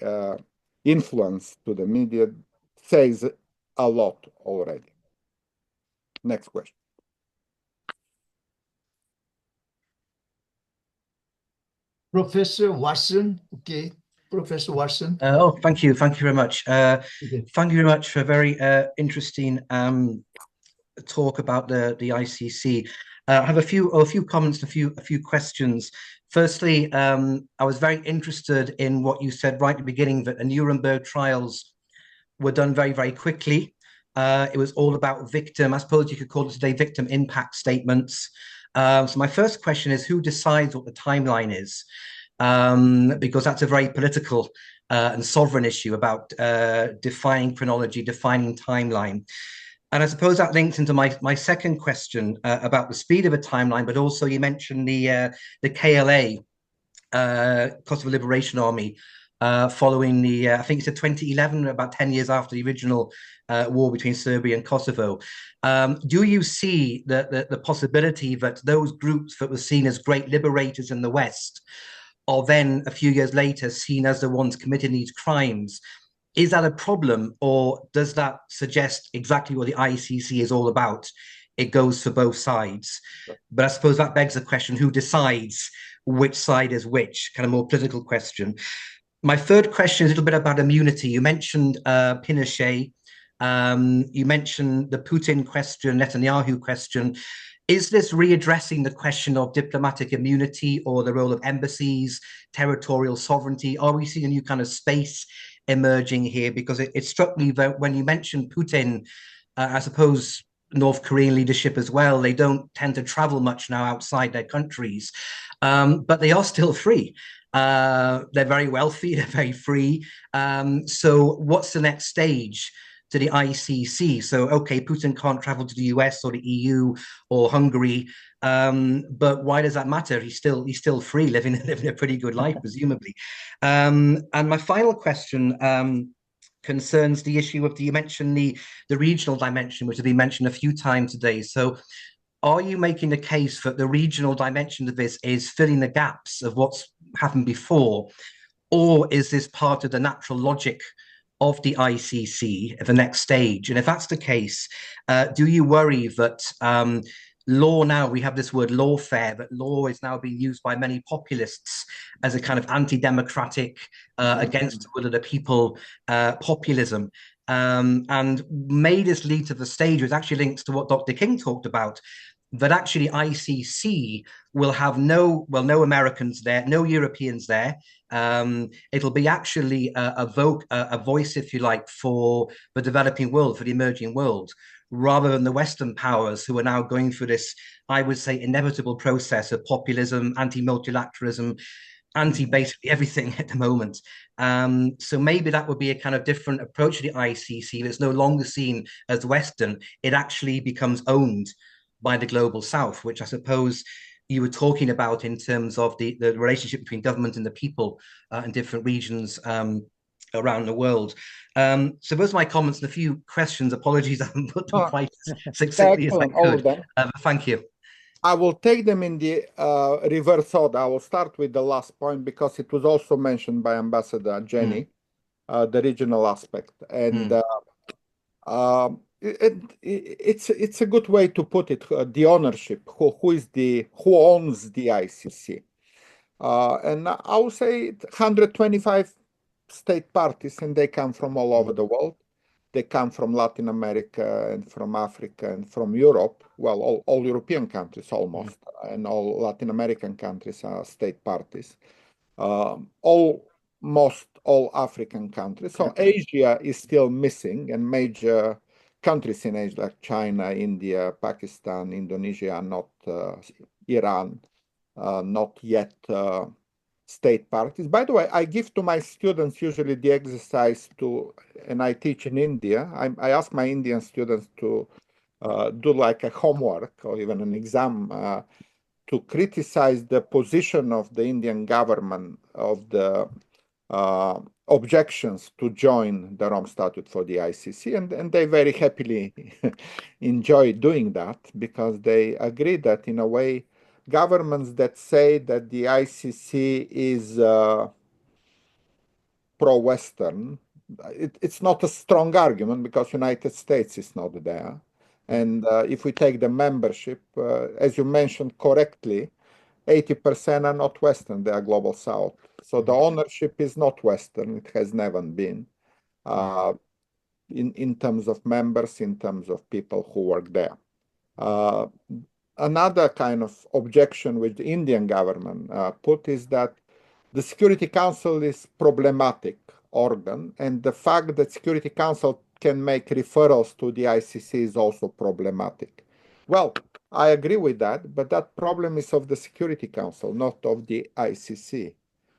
influence to the media says a lot already. Next question. Professor Watson, okay. Professor Watson. Thank you. Thank you very much. Thank you very much for a very interesting talk about the ICC. I have a few comments, a few questions. Firstly, I was very interested in what you said right at the beginning, that the Nuremberg trials were done very, very quickly. It was all about victim, I suppose you could call it today, victim impact statements. So my first question is, who decides what the timeline is? Because that's a very political and sovereign issue about defining chronology, defining timeline. And I suppose that links into my second question about the speed of a timeline, but also you mentioned the KLA, Kosovo Liberation Army, following the, I think it's 2011, about 10 years after the original war between Serbia and Kosovo. Do you see the possibility that those groups that were seen as great liberators in the West are then a few years later seen as the ones committing these crimes? Is that a problem, or does that suggest exactly what the ICC is all about? It goes for both sides. But I suppose that begs the question, who decides which side is which? Kind of more political question. My third question is a little bit about immunity. You mentioned Pinochet. You mentioned the Putin question, Netanyahu question. Is this readdressing the question of diplomatic immunity or the role of embassies, territorial sovereignty? Are we seeing a new kind of space emerging here? Because it struck me that when you mentioned Putin, I suppose North Korean leadership as well, they don't tend to travel much now outside their countries, but they are still free. They're very wealthy, they're very free. So what's the next stage to the ICC? So, okay, Putin can't travel to the US or the EU or Hungary, but why does that matter? He's still free, living a pretty good life, presumably. And my final question concerns the issue of you mentioned the regional dimension, which has been mentioned a few times today. So, are you making the case that the regional dimension of this is filling the gaps of what's happened before, or is this part of the natural logic of the ICC at the next stage? And if that's the case, do you worry that law now, we have this word lawfare, that law is now being used by many populists as a kind of anti-democratic, against the will of the people populism, and may this lead to the stage, which actually links to what Dr. King talked about, that actually ICC will have no Americans there, no Europeans there. It'll be actually a voice, if you like, for the developing world, for the emerging world, rather than the Western powers who are now going through this, I would say, inevitable process of populism, anti-multilateralism, anti-basically everything at the moment. So maybe that would be a kind of different approach to the ICC that's no longer seen as Western. It actually becomes owned by the global South, which I suppose you were talking about in terms of the relationship between government and the people in different regions around the world. So those are my comments and a few questions. Apologies, I haven't put them quite as succinctly as I could. Thank you. I will take them in the reverse order. I will start with the last point because it was also mentioned by Ambassador Jenny, the regional aspect. And it's a good way to put it, the ownership, who owns the ICC. And I will say 125 state parties, and they come from all over the world. they come from Latin America and from Africa and from Europe. Well, all European countries almost, and all Latin American countries are state parties. Almost all African countries. So Asia is still missing, and major countries in Asia like China, India, Pakistan, Indonesia are not, Iran, not yet state parties. By the way, I give to my students usually the exercise and I teach in India. I ask my Indian students to do like a homework or even an exam to criticize the position of the Indian government of the objections to join the Rome Statute for the ICC, and they very happily enjoy doing that because they agree that in a way governments that say that the ICC is pro-Western, it's not a strong argument because United States is not there. And if we take the membership, as you mentioned correctly, 80% are not Western, they are Global South. So the ownership is not Western, it has never been, in terms of members, in terms of people who work there. Another kind of objection which the Indian government put is that the Security Council is problematic organ, and the fact that Security Council can make referrals to the ICC is also problematic. Well, I agree with that, but that problem is of the Security Council, not of the ICC.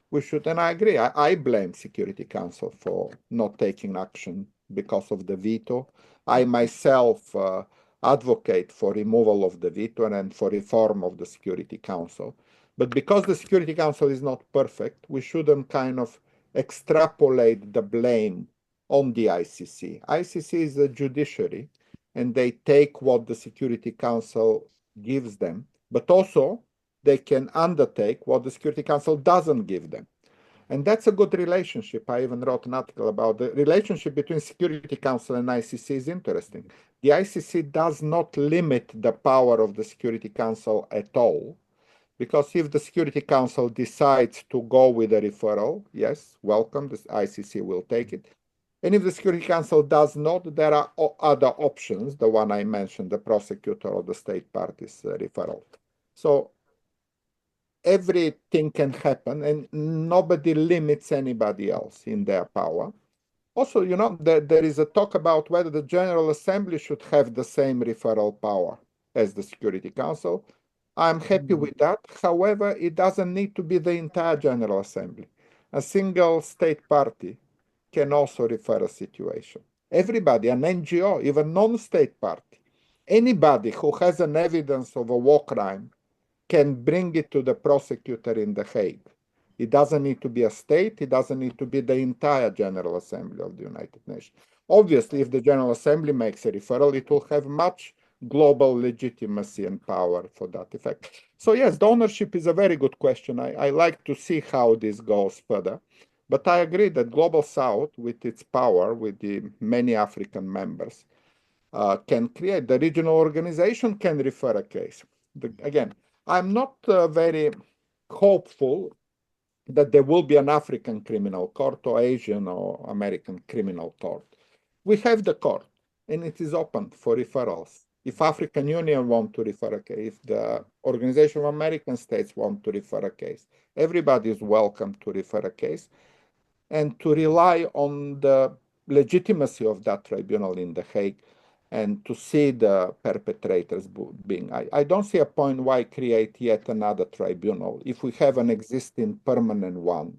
We should, and I agree, I blame Security Council for not taking action because of the veto. I myself advocate for removal of the veto and for reform of the Security Council. But because the Security Council is not perfect, we shouldn't kind of extrapolate the blame on the ICC. ICC is a judiciary, and they take what the Security Council gives them, but also they can undertake what the Security Council doesn't give them. And that's a good relationship. I even wrote an article about the relationship between Security Council and ICC is interesting. The ICC does not limit the power of the Security Council at all, because if the Security Council decides to go with a referral, yes, welcome, the ICC will take it. And if the Security Council does not, there are other options, the one I mentioned, the prosecutor or the state parties referral. So everything can happen, and nobody limits anybody else in their power. Also, you know, there is a talk about whether the General Assembly should have the same referral power as the Security Council. I'm happy with that. However, it doesn't need to be the entire General Assembly. A single state party can also refer a situation. Everybody, an NGO, even non-state party, anybody who has an evidence of a war crime can bring it to the prosecutor in The Hague. It doesn't need to be a state. It doesn't need to be the entire General Assembly of the United Nations. Obviously, if the General Assembly makes a referral, it will have much global legitimacy and power for that effect. So yes, the ownership is a very good question. I like to see how this goes further. But I agree that Global South, with its power, with the many African members, can create. The regional organization can refer a case. Again, I'm not very hopeful that there will be an African criminal court or Asian or American criminal court. We have the court, and it is open for referrals. If African Union want to refer a case, if the Organization of American States want to refer a case, everybody is welcome to refer a case and to rely on the legitimacy of that tribunal in The Hague and to see the perpetrators being. I don't see a point why create yet another tribunal if we have an existing permanent one,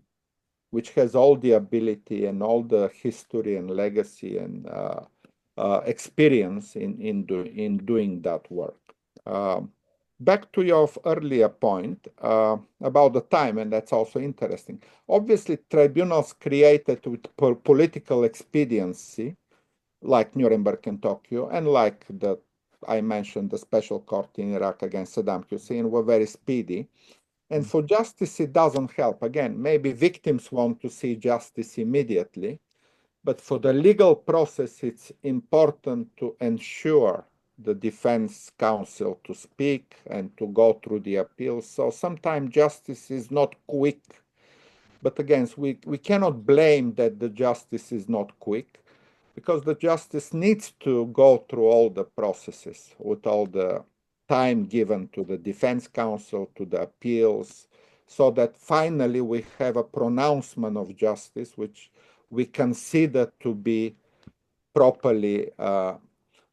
which has all the ability and all the history and legacy and experience in doing that work. Back to your earlier point about the time, and that's also interesting. Obviously, tribunals created with political expediency, like Nuremberg in Tokyo, and like I mentioned, the special court in Iraq against Saddam Hussein, were very speedy. And for justice, it doesn't help. Again, maybe victims want to see justice immediately, but for the legal process, it's important to ensure the defense counsel to speak and to go through the appeal. So sometimes justice is not quick. But again, we cannot blame that the justice is not quick, because the justice needs to go through all the processes with all the time given to the defense counsel, to the appeals, so that finally we have a pronouncement of justice, which we consider to be properly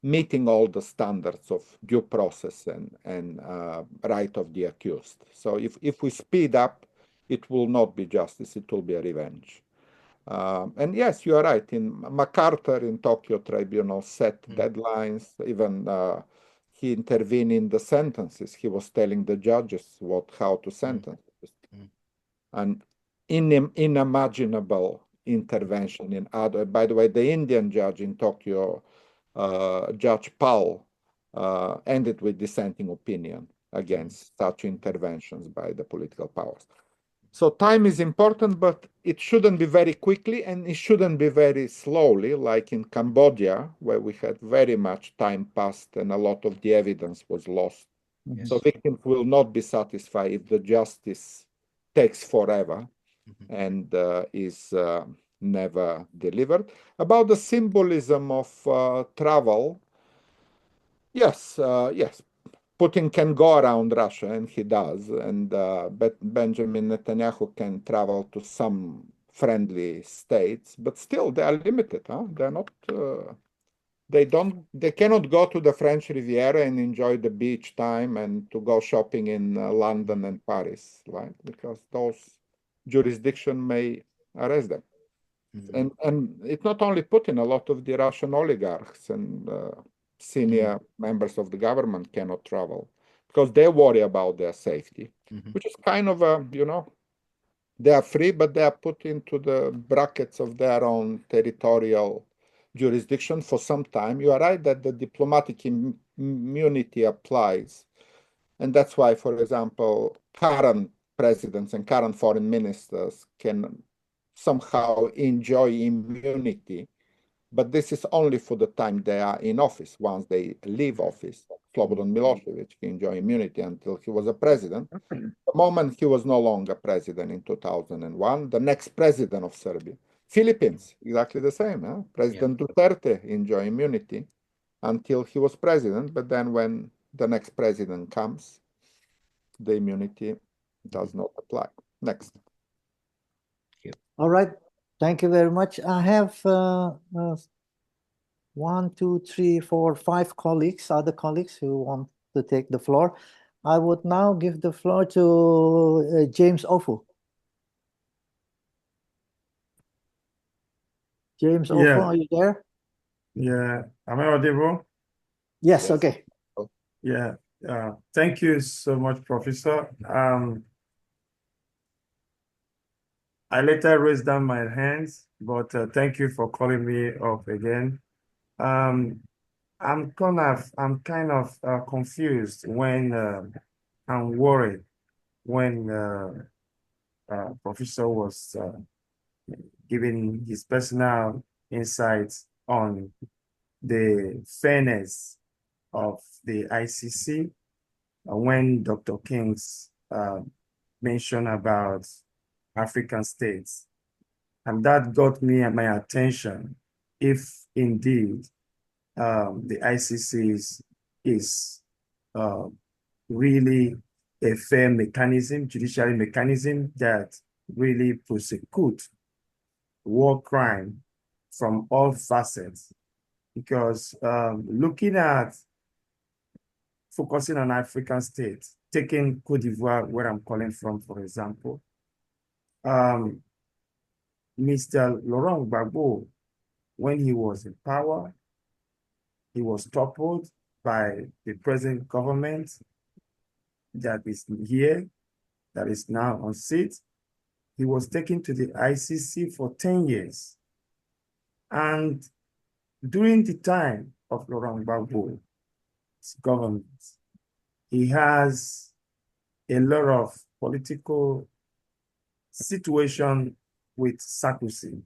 meeting all the standards of due process and right of the accused. So if we speed up, it will not be justice, it will be a revenge. And yes, you are right. In MacArthur in Tokyo Tribunal set deadlines, even he intervened in the sentences. He was telling the judges how to sentence. An unimaginable intervention in other. By the way, the Indian judge in Tokyo, Judge Paul, ended with dissenting opinion against such interventions by the political powers. So time is important, but it shouldn't be very quickly and it shouldn't be very slowly, like in Cambodia, where we had very much time passed and a lot of the evidence was lost. Yes. So victims will not be satisfied if the justice takes forever and is never delivered. About the symbolism of travel, yes, yes. Putin can go around Russia, and he does, and Benjamin Netanyahu can travel to some friendly states, but still they are limited. Huh? They're not. They cannot go to the French Riviera and enjoy the beach time and to go shopping in London and Paris, right? Because those jurisdictions may arrest them. And it's not only Putin. A lot of the Russian oligarchs and senior members of the government cannot travel because they worry about their safety, which is kind of a, they are free, but they are put into the brackets of their own territorial jurisdiction for some time. You are right that the diplomatic immunity applies. And that's why, for example, current presidents and current foreign ministers can somehow enjoy immunity, but this is only for the time they are in office. Once they leave office, Slobodan Milosevic can enjoy immunity until he was a president. The moment he was no longer president in 2001, the next president of Serbia, Philippines, exactly the same. Huh? President Duterte enjoy immunity until he was president, but then when the next president comes, the immunity does not apply. Next. All right. Thank you very much. I have 1, 2, 3, 4, 5 colleagues, other colleagues who want to take the floor. I would now give the floor to James Ofu. James Ofu, are you there? Yeah. Am I audible? Yes, okay. Yeah. Thank you so much, Professor. I later raised down my hands, but thank you for calling me up again. I'm kind of confused when I'm worried when Professor was giving his personal insights on the fairness of the ICC. When Dr. King's mentioned about African states, and that got me and my attention. If indeed the ICC is really a fair mechanism, judiciary mechanism that really prosecute war crime from all facets, because looking at focusing on African states, taking Cote d'Ivoire, where I'm calling from, for example, Mr. Laurent Gbagbo, when he was in power, he was toppled by the present government that is here, that is now on seat. He was taken to the ICC for 10 years. And during the time of Laurent Gbagbo's government, he has a lot of political situation with Sarkozy,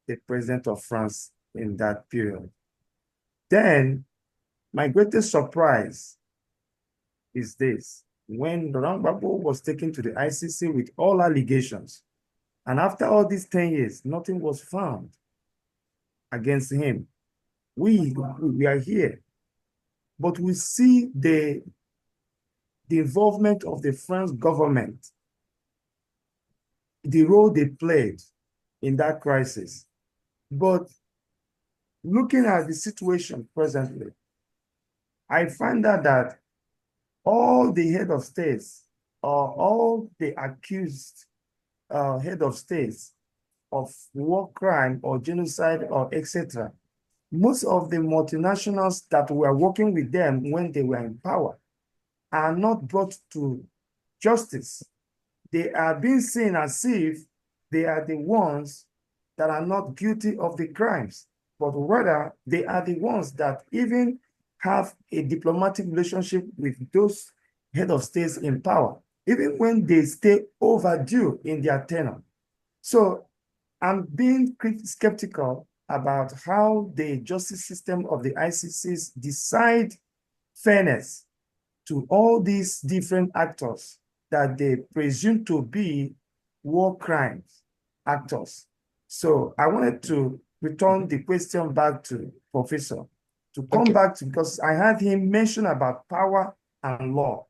the president of France in that period. Then, my greatest surprise is this. When Laurent Gbagbo was taken to the ICC with all allegations, and after all these 10 years, nothing was found. against him. We are here, but we see the involvement of the French government, the role they played in that crisis. But looking at the situation presently, I find out that all the head of states, or all the accused head of states of war crime or genocide or etc., most of the multinationals that were working with them when they were in power are not brought to justice. They are being seen as if they are the ones that are not guilty of the crimes, but rather they are the ones that even have a diplomatic relationship with those head of states in power, even when they stay overdue in their tenure. So I'm being skeptical about how the justice system of the ICCs decide fairness to all these different actors that they presume to be war crimes actors. So I wanted to return the question back to Professor, to come back to, because I had him mention about power and law.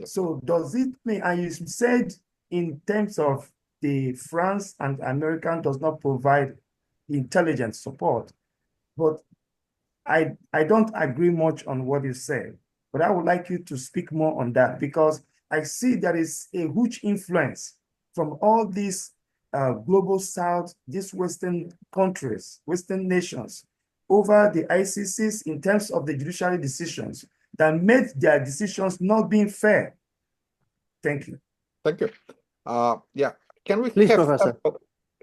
So does it mean, and you said in terms of the France and American does not provide intelligence support, but I don't agree much on what you said, but I would like you to speak more on that, because I see there is a huge influence from all these global South, these Western countries, Western nations, over the ICCs in terms of the judiciary decisions that made their decisions not being fair. Thank you. Thank you. Yeah, can we Please, have Professor.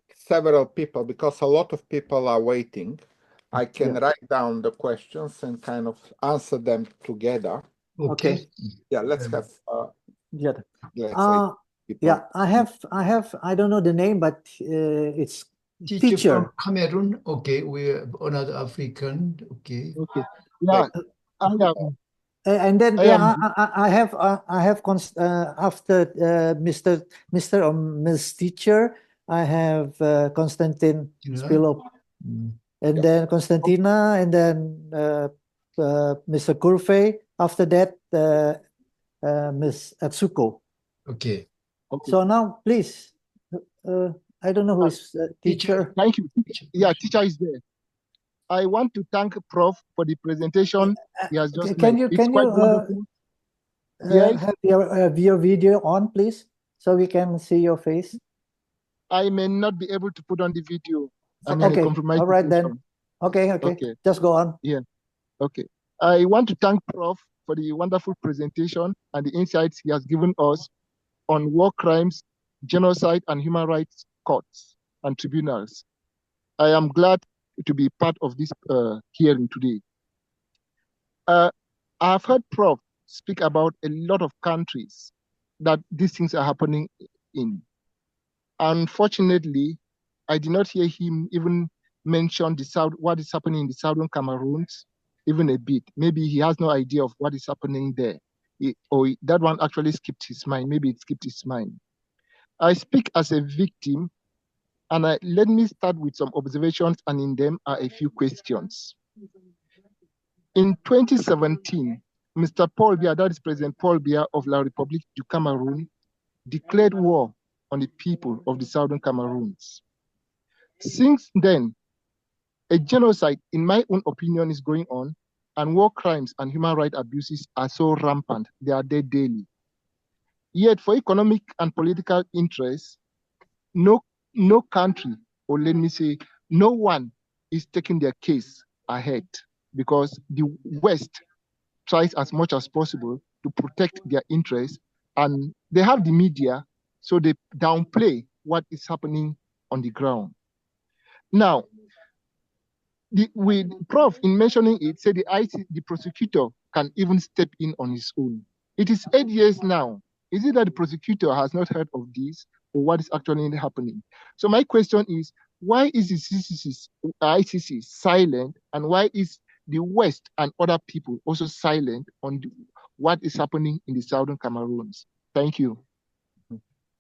several people, because a lot of people are waiting. I can write down the questions and kind of answer them together. Okay. Yeah, let's have Yeah. let's say people. Yeah, I don't know the name, but it's Teacher teacher. from Cameroon. Okay, we're another African. Okay. Okay. Yeah, I am. And then I have after Mr. or Ms. Teacher, I have Konstantin Spilov, and then Konstantina, and then Mr. Kurfe. After that, Ms. Atsuko. Okay. So now, please, I don't know who is teacher. Thank you. Yeah, teacher is there. I want to thank Prof for the presentation he has just made. It's quite wonderful. Yes. Have your video on, please, so we can see your face? I may not be able to put on the video. I'm Okay. in a compromised All right position. then. Okay. Just go on. Yeah. Okay. I want to thank Prof for the wonderful presentation and the insights he has given us on war crimes, genocide, and human rights courts and tribunals. I am glad to be part of this hearing today. I've heard Prof speak about a lot of countries that these things are happening in. Unfortunately, I did not hear him even mention what is happening in the southern Cameroons, even a bit. Maybe he has no idea of what is happening there. Or that one actually skipped his mind. Maybe it skipped his mind. I speak as a victim, and let me start with some observations, and in them are a few questions. In 2017, Mr. Paul Biya, that is President Paul Biya of La République du Cameroon, declared war on the people of the southern Cameroons. Since then, a genocide, in my own opinion, is going on, and war crimes and human rights abuses are so rampant, they are there daily. Yet, for economic and political interests, no country, or let me say, no one is taking their case ahead, because the West tries as much as possible to protect their interests, and they have the media, so they downplay what is happening on the ground. Now, Prof, in mentioning it, said the prosecutor can even step in on his own. It is 8 years now. Is it that the prosecutor has not heard of this, or what is actually happening? So my question is, why is the ICC silent, and why is the West and other people also silent on what is happening in the southern Cameroons? Thank you.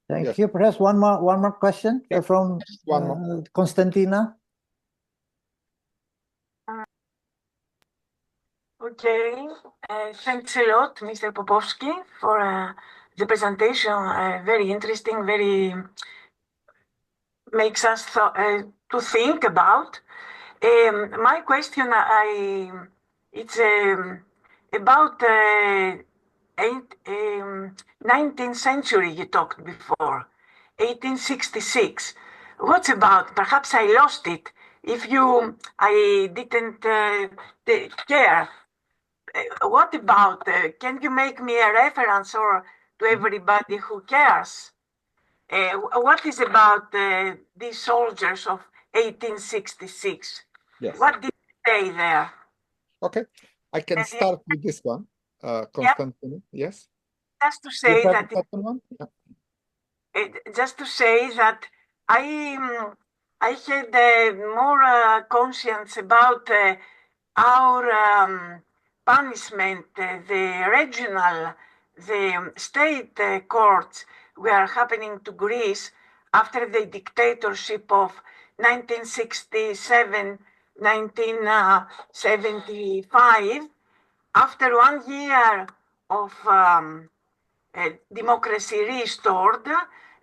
Thank you. Perhaps one more question from Konstantina. Okay, thanks a lot, Mr. Popovski, for the presentation. Very interesting, very makes us to think about. My question, it's about 19th century you talked before, 1866. What's about? Perhaps I lost it. I didn't care. What about? Can you make me a reference or to everybody who cares? What is about these soldiers of 1866? Yes. What did they say there? Okay, I can start with this one, Constantine. Yes. Just to You say have that the second one? Yeah. just to say that I had more conscience about our punishment, the state courts were happening to Greece after the dictatorship of 1967, 1975. After 1 year of democracy restored,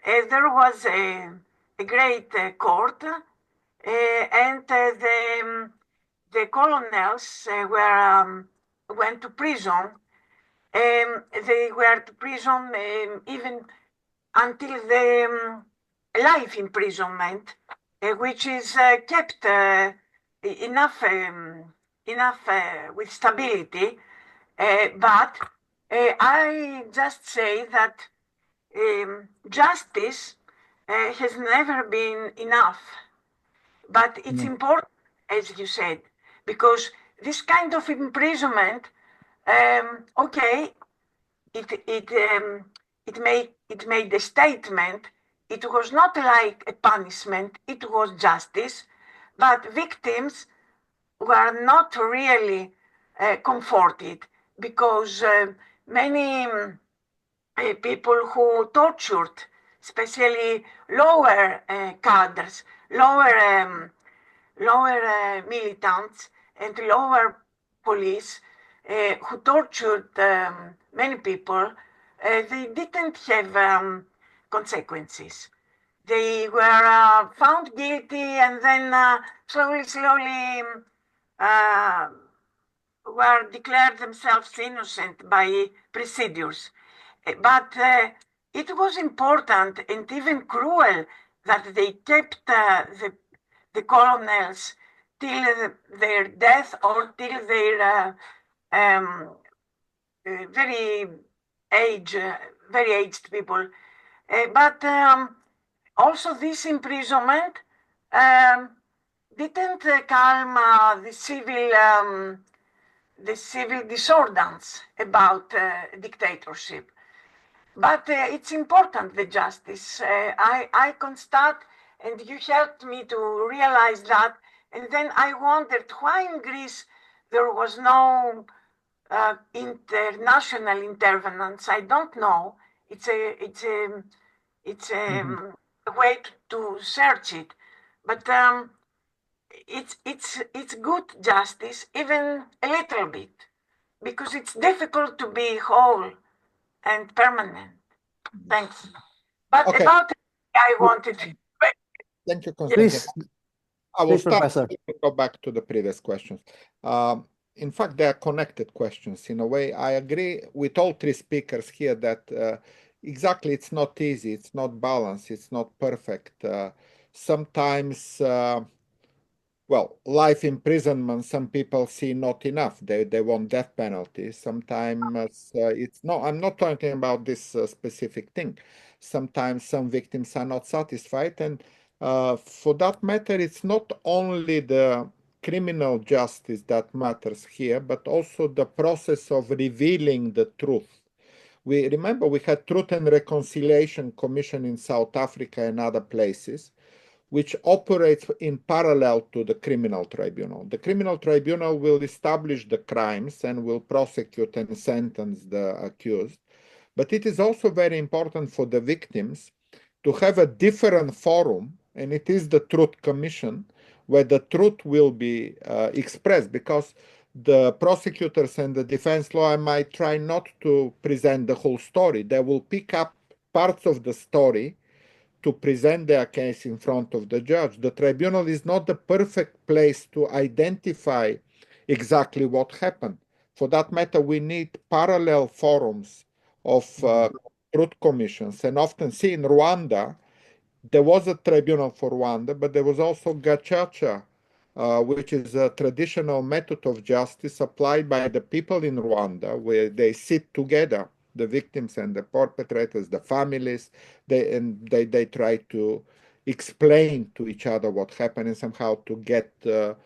there was a great court, and the colonels went to prison. They were to prison even until the life imprisonment, which is kept enough with stability. But I just say that justice has never been enough. But it's important, as you said, because this kind of imprisonment, okay, it made a statement. It was not like a punishment, it was justice, but victims were not really comforted because many people who tortured, especially lower cadres, lower militants and lower police who tortured many people, they didn't have consequences. They were found guilty and then slowly were declared themselves innocent by procedures. But it was important and even cruel that they kept the colonels till their death or till their very aged people. But also this imprisonment didn't calm the civil disorders about dictatorship. But it's important, the justice. I constate, and you helped me to realize that. And then I wondered why in Greece there was no international intervenance. I don't know. It's a way to search it. But it's good justice, even a little bit, because it's difficult to be whole and permanent. Thanks. But Okay. about it, I wanted to... Thank you, Constantine. Please, I will please, start Professor. to go back to the previous questions. In fact, they are connected questions in a way. I agree with all three speakers here that exactly it's not easy, it's not balanced, it's not perfect. Sometimes, well, life imprisonment, some people see not enough. They want death penalty. Sometimes it's no, I'm not talking about this specific thing. Sometimes some victims are not satisfied, and for that matter, it's not only the criminal justice that matters here, but also the process of revealing the truth. We remember we had Truth and Reconciliation Commission in South Africa and other places, which operates in parallel to the criminal tribunal. The criminal tribunal will establish the crimes and will prosecute and sentence the accused. But it is also very important for the victims to have a different forum, and it is the Truth Commission, where the truth will be expressed, because the prosecutors and the defense lawyer might try not to present the whole story. They will pick up parts of the story to present their case in front of the judge. The tribunal is not the perfect place to identify exactly what happened. For that matter, we need parallel forums of truth commissions. And often see in Rwanda, there was a tribunal for Rwanda, but there was also gacaca, which is a traditional method of justice applied by the people in Rwanda, where they sit together, the victims and the perpetrators, the families, they try to explain to each other what happened and somehow to get a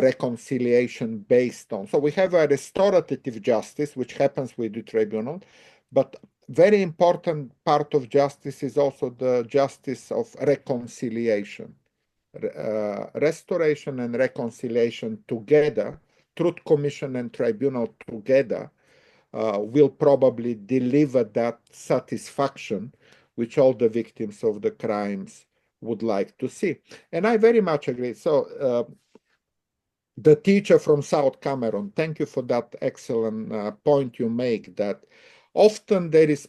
reconciliation based on. So we have a restorative justice, which happens with the tribunal, but very important part of justice is also the justice of reconciliation. Restoration and reconciliation together, truth commission and tribunal together, will probably deliver that satisfaction which all the victims of the crimes would like to see. And I very much agree. So the teacher from South Cameroon, thank you for that excellent point you make, that often there is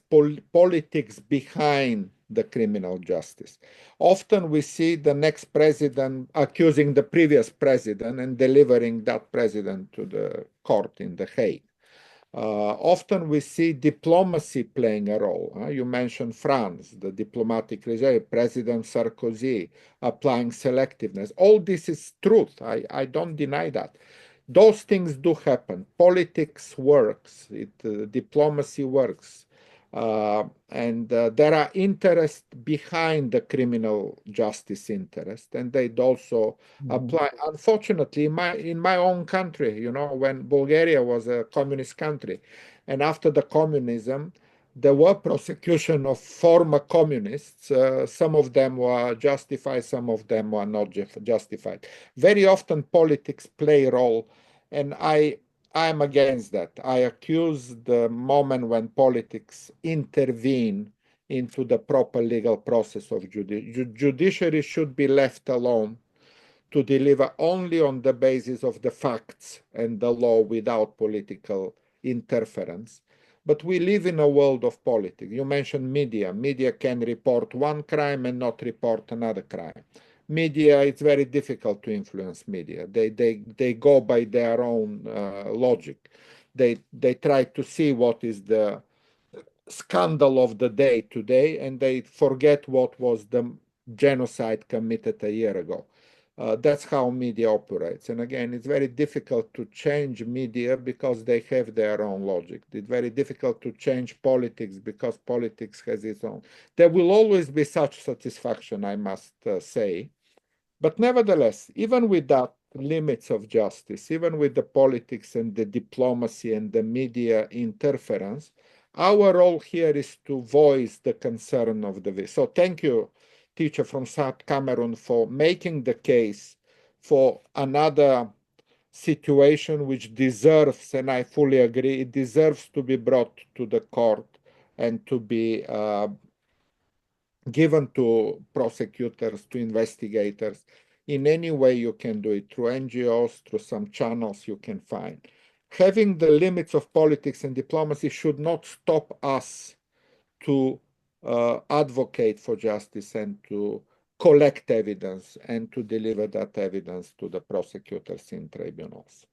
politics behind the criminal justice. Often we see the next president accusing the previous president and delivering that president to the court in The Hague. Often we see diplomacy playing a role. You mentioned France, the diplomatic reserve, President Sarkozy applying selectiveness. All this is truth. I don't deny that. Those things do happen. Politics works. Diplomacy works. And there are interests behind the criminal justice interest, and they also apply. Unfortunately, in my own country, you know, when Bulgaria was a communist country, and after the communism, there were prosecution of former communists. Some of them were justified, some of them were not justified. Very often politics play a role, and I'm against that. I accuse the moment when politics intervene into the proper legal process of judiciary should be left alone to deliver only on the basis of the facts and the law without political interference. But we live in a world of politics. You mentioned media. Media can report one crime and not report another crime. Media, it's very difficult to influence media. They go by their own logic. They try to see what is the scandal of the day today, and they forget what was the genocide committed a year ago. That's how media operates. And again, it's very difficult to change media because they have their own logic. It's very difficult to change politics because politics has its own. There will always be such satisfaction, I must say. But nevertheless, even with that limits of justice, even with the politics and the diplomacy and the media interference, our role here is to voice the concern of the victim. So thank you, teacher from South Cameroon, for making the case for another situation which deserves, and I fully agree, it deserves to be brought to the court and to be given to prosecutors, to investigators. In any way you can do it, through NGOs, through some channels you can find. Having the limits of politics and diplomacy should not stop us to advocate for justice and to collect evidence and to deliver that evidence to the prosecutors in tribunals.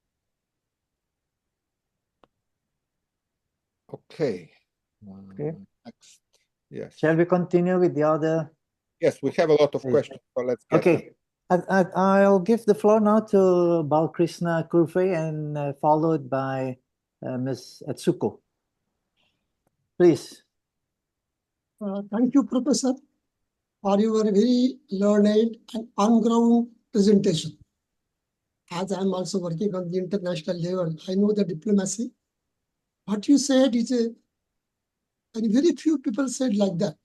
Okay. Next. Yes. Shall we continue with the other? Yes, we have a lot of questions, so let's get Okay. I'll give the floor now to Balkrishna Kurve and followed by Ms. Etsuko. Please. Thank you, Professor, for your very learned and on-ground presentation. As I'm also working on the international level, I know the diplomacy. What you said is and very few people said like that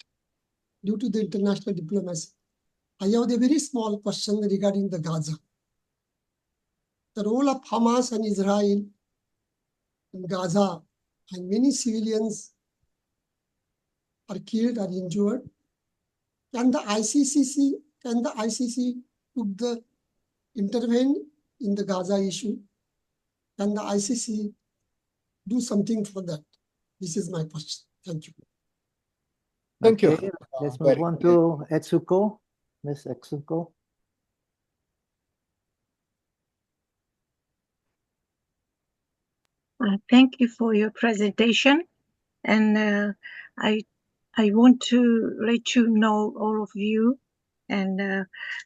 due to the international diplomacy. I have a very small question regarding the Gaza. The role of Hamas and Israel in Gaza, and many civilians are killed or injured. Can the ICC intervene in the Gaza issue? can the ICC do something for that? This is my question. Thank you. Thank you. Okay, let's move on to Etsuko. Ms. Etsuko. Thank you for your presentation, and I want to let you know, all of you, and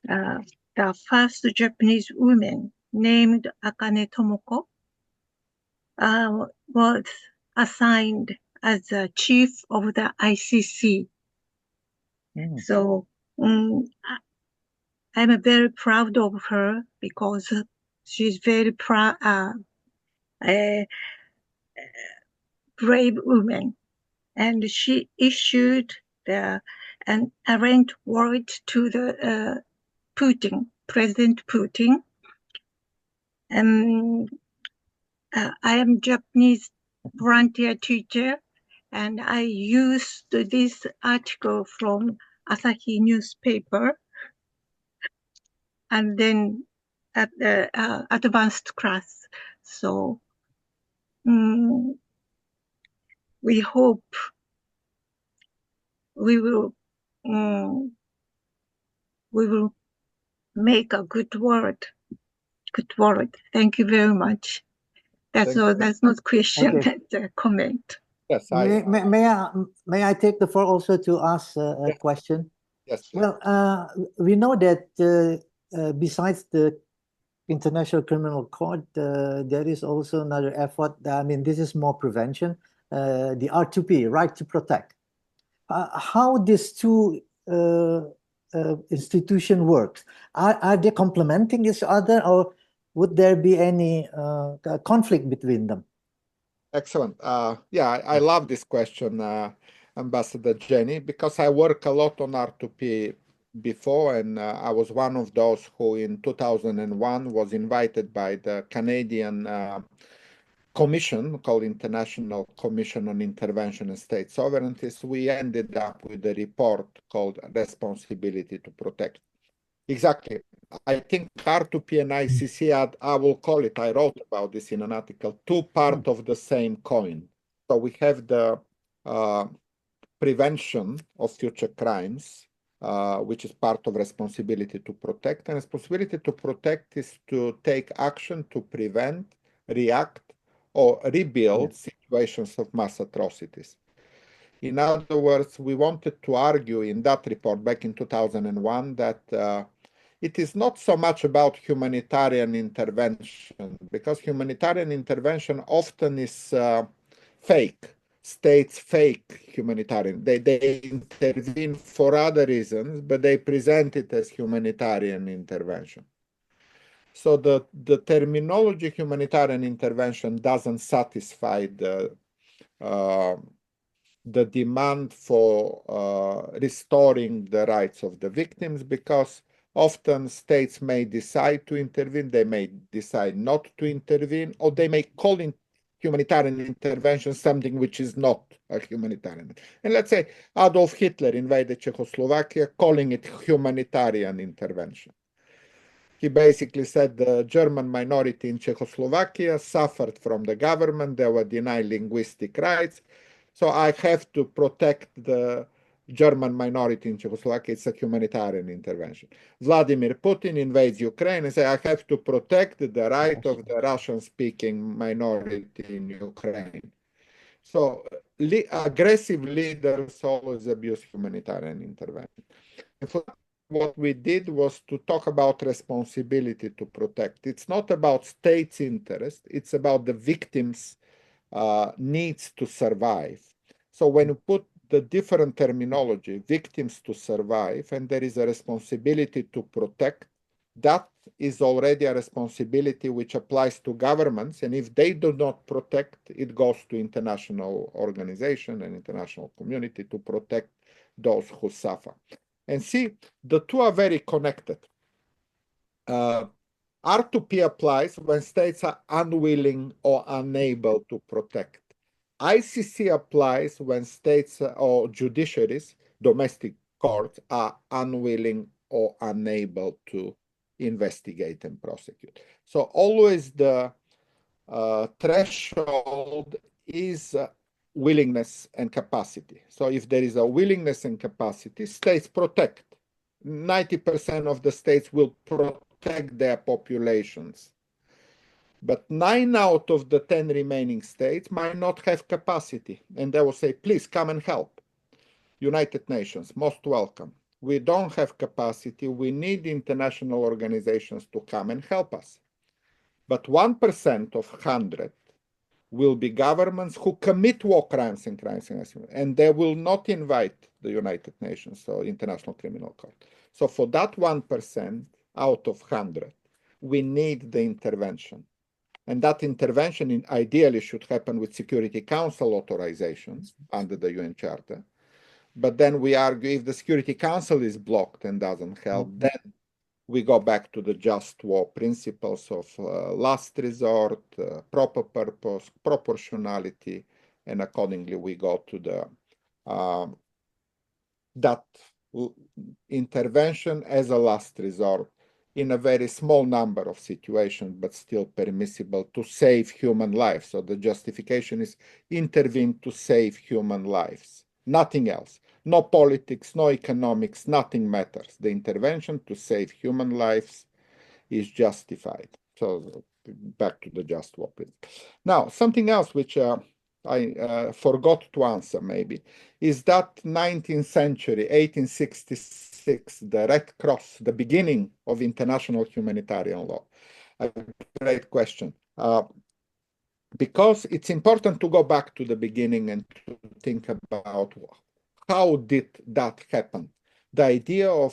the first Japanese woman named Akane Tomoko was assigned as the chief of the ICC. So I'm very proud of her because she's very brave woman, and she issued an errant warrant to the President Putin. I am Japanese volunteer teacher, and I used this article from Asahi newspaper, and then at the advanced class. So we hope we will make a good word. Good word. Thank you very much. That's all. That's not a question. Okay. That's a comment. Yes, May I take the floor also to ask a question? Yes, please. Well, we know that besides the International Criminal Court, there is also another effort. I mean, this is more prevention. The R2P, right to protect. How these two institutions work? Are they complementing each other, or would there be any conflict between them? Excellent. Yeah, I love this question, Ambassador Jenny, because I work a lot on R2P before, and I was one of those who in 2001 was invited by the Canadian commission called International Commission on Intervention and State Sovereignty. We ended up with a report called Responsibility to Protect. Exactly. I think R2P and ICC, I will call it, I wrote about this in an article, two parts of the same coin. So we have the prevention of future crimes, which is part of responsibility to protect. And responsibility to protect is to take action to prevent, react, or rebuild situations of mass atrocities. In other words, we wanted to argue in that report back in 2001 that it is not so much about humanitarian intervention, because humanitarian intervention often is fake. States fake humanitarian. They intervene for other reasons, but they present it as humanitarian intervention. So the terminology humanitarian intervention doesn't satisfy the demand for restoring the rights of the victims, because often states may decide to intervene, they may decide not to intervene, or they may call in humanitarian intervention something which is not a humanitarian. And let's say Adolf Hitler invaded Czechoslovakia, calling it humanitarian intervention. He basically said the German minority in Czechoslovakia suffered from the government, they were denied linguistic rights, so I have to protect the German minority in Czechoslovakia. It's a humanitarian intervention. Vladimir Putin invades Ukraine and says, I have to protect the right of the Russian-speaking minority in Ukraine. So aggressive leaders always abuse humanitarian intervention. And for what we did was to talk about responsibility to protect. It's not about states' interest, it's about the victims' needs to survive. So when you put the different terminology, victims to survive, and there is a responsibility to protect, that is already a responsibility which applies to governments, and if they do not protect, it goes to international organization and international community to protect those who suffer. And see, the two are very connected. R2P applies when states are unwilling or unable to protect. ICC applies when states or judiciaries, domestic courts, are unwilling or unable to investigate and prosecute. So always the threshold is willingness and capacity. So if there is a willingness and capacity, states protect. 90% of the states will protect their populations. But 9 out of the 10 remaining states might not have capacity. And they will say, please come and help. United Nations, most welcome. We don't have capacity. We need international organizations to come and help us. But 1% of 100 will be governments who commit war crimes and crimes against humanity, and they will not invite the United Nations or International Criminal Court. So for that 1% out of 100, we need the intervention. And that intervention ideally should happen with Security Council authorizations under the UN Charter. But then we argue if the Security Council is blocked and doesn't help, then we go back to the just war principles of last resort, proper purpose, proportionality, and accordingly we go to the that intervention as a last resort in a very small number of situations, but still permissible to save human lives. So the justification is intervene to save human lives, nothing else. No politics, no economics, nothing matters. The intervention to save human lives is justified. So back to the just war principle. Now, something else which I forgot to answer maybe, is that 19th century, 1866, the Red Cross, the beginning of international humanitarian law. A great question. Because it's important to go back to the beginning and to think about how did that happen? The idea of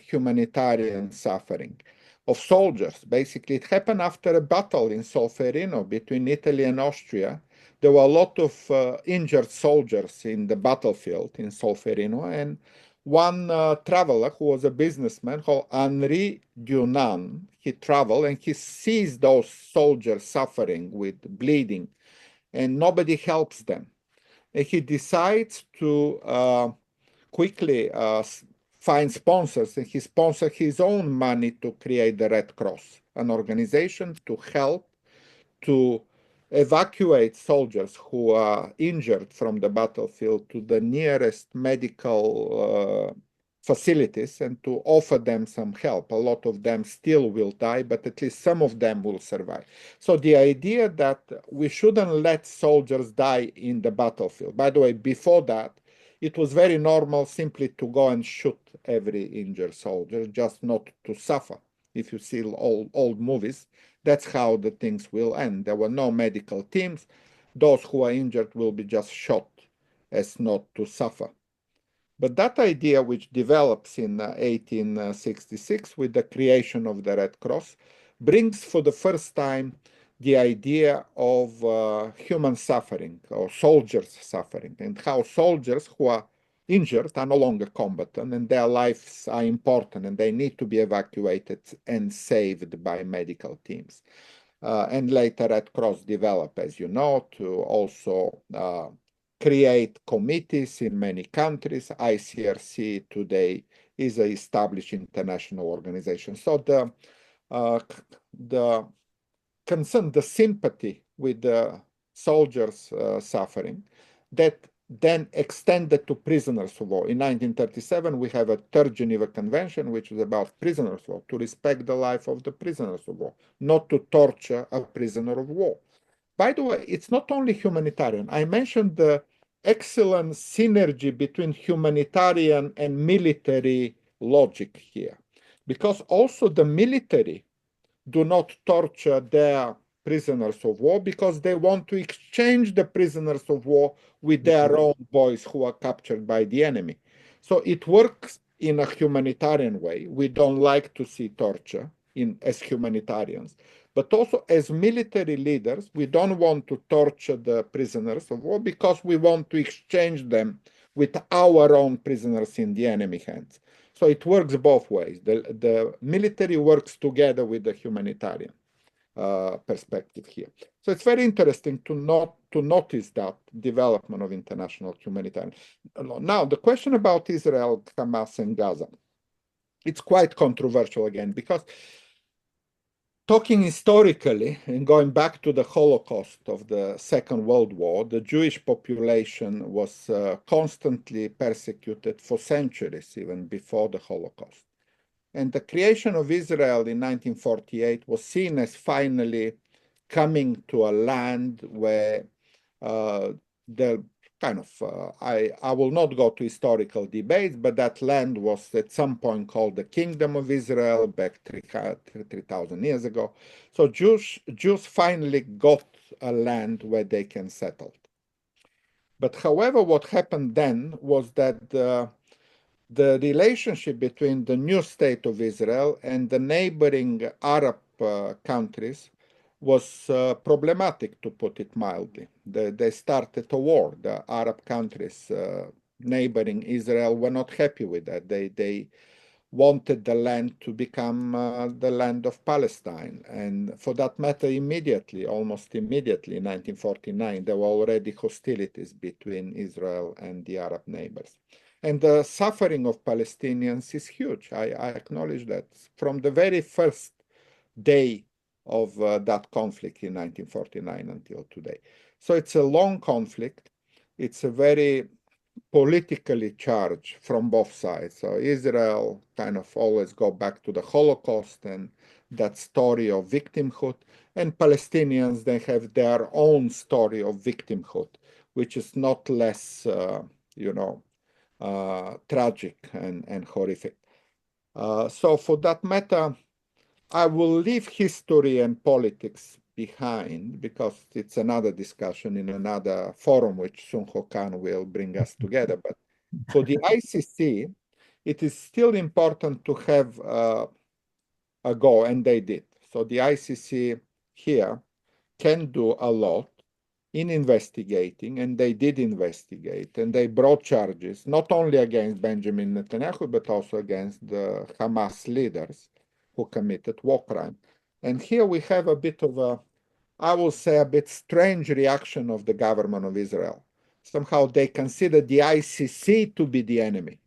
humanitarian suffering, of soldiers, basically, it happened after a battle in Solferino between Italy and Austria. There were a lot of injured soldiers in the battlefield in Solferino, and one traveler who was a businessman called Henri Dunant, he traveled and he sees those soldiers suffering with bleeding, and nobody helps them. And he decides to quickly find sponsors, and he sponsored his own money to create the Red Cross, an organization to help to evacuate soldiers who are injured from the battlefield to the nearest medical facilities and to offer them some help. A lot of them still will die, but at least some of them will survive. So the idea that we shouldn't let soldiers die in the battlefield. By the way, before that, it was very normal simply to go and shoot every injured soldier, just not to suffer. If you see old movies, that's how the things will end. There were no medical teams. Those who are injured will be just shot as not to suffer. But that idea, which develops in 1866 with the creation of the Red Cross, brings for the first time the idea of human suffering or soldiers suffering, and how soldiers who are injured are no longer combatant and their lives are important and they need to be evacuated and saved by medical teams. And later Red Cross developed, as you know, to also create committees in many countries. ICRC today is an established international organization. So the concern, the sympathy with the soldiers' suffering, that then extended to prisoners of war. In 1937, we have a Third Geneva Convention, which is about prisoners of war, to respect the life of the prisoners of war, not to torture a prisoner of war. By the way, it's not only humanitarian. I mentioned the excellent synergy between humanitarian and military logic here, because also the military do not torture their prisoners of war because they want to exchange the prisoners of war with their own boys who are captured by the enemy. So it works in a humanitarian way. We don't like to see torture as humanitarians, but also as military leaders, we don't want to torture the prisoners of war because we want to exchange them with our own prisoners in the enemy hands. So it works both ways. The military works together with the humanitarian perspective here. So it's very interesting to notice that development of international humanitarian law. Now, the question about Israel, Hamas, and Gaza, it's quite controversial again, because talking historically and going back to the Holocaust of the Second World War, the Jewish population was constantly persecuted for centuries, even before the Holocaust. And the creation of Israel in 1948 was seen as finally coming to a land where the kind of, I will not go to historical debates, but that land was at some point called the Kingdom of Israel back 3,000 years ago. So Jews finally got a land where they can settle. But however, what happened then was that the relationship between the new state of Israel and the neighboring Arab countries was problematic, to put it mildly. They started a war. The Arab countries neighboring Israel were not happy with that. They wanted the land to become the land of Palestine. And for that matter, almost immediately in 1949, there were already hostilities between Israel and the Arab neighbors. And the suffering of Palestinians is huge. I acknowledge that from the very first day of that conflict in 1949 until today. So it's a long conflict. It's a very politically charged from both sides. So Israel kind of always go back to the Holocaust and that story of victimhood. And Palestinians, they have their own story of victimhood, which is not less, tragic and horrific. So for that matter, I will leave history and politics behind because it's another discussion in another forum which Sun Ho Khan will bring us together. But for the ICC, it is still important to have a go, and they did. So the ICC here can do a lot in investigating, and they did investigate, and they brought charges not only against Benjamin Netanyahu, but also against the Hamas leaders who committed war crime. And here we have a bit of a, I will say, a bit strange reaction of the government of Israel. Somehow they consider the ICC to be the enemy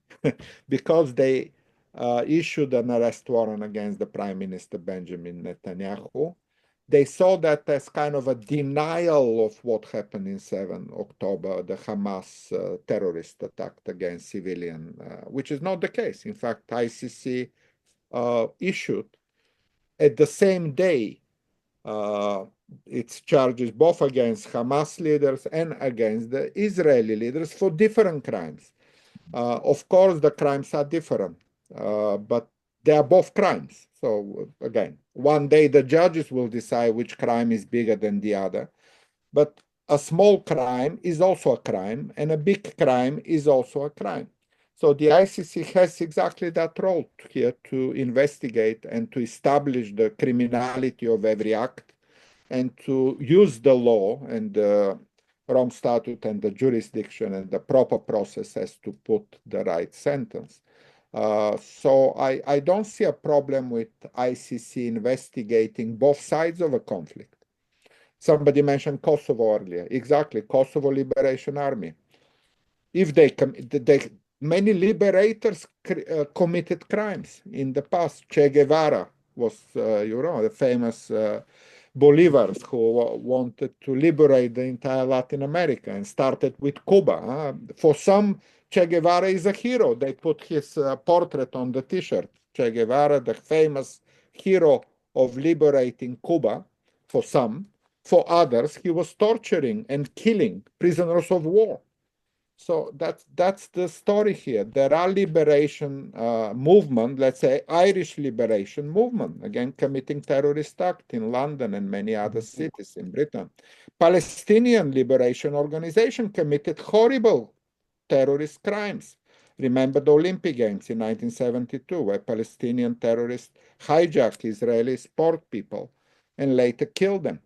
because they issued an arrest warrant against the Prime Minister Benjamin Netanyahu. They saw that as kind of a denial of what happened in 7 October, the Hamas terrorist attack against civilian, which is not the case. In fact, ICC issued at the same day its charges both against Hamas leaders and against the Israeli leaders for different crimes. Of course, the crimes are different, but they are both crimes. So again, one day the judges will decide which crime is bigger than the other. But a small crime is also a crime, and a big crime is also a crime. So the ICC has exactly that role here to investigate and to establish the criminality of every act and to use the law and the Rome Statute and the jurisdiction and the proper process as to put the right sentence. So I don't see a problem with ICC investigating both sides of a conflict. Somebody mentioned Kosovo earlier. Exactly, Kosovo Liberation Army. If many liberators committed crimes in the past. Che Guevara was, the famous Bolivars who wanted to liberate the entire Latin America and started with Cuba. For some, Che Guevara is a hero. They put his portrait on the t-shirt. Che Guevara, the famous hero of liberating Cuba, for some. For others, he was torturing and killing prisoners of war. So that's the story here. There are liberation movement, let's say Irish liberation movement, again committing terrorist act in London and many other cities in Britain. Palestinian Liberation Organization committed horrible terrorist crimes. Remember the Olympic Games in 1972, where Palestinian terrorists hijacked Israeli sport people and later killed them.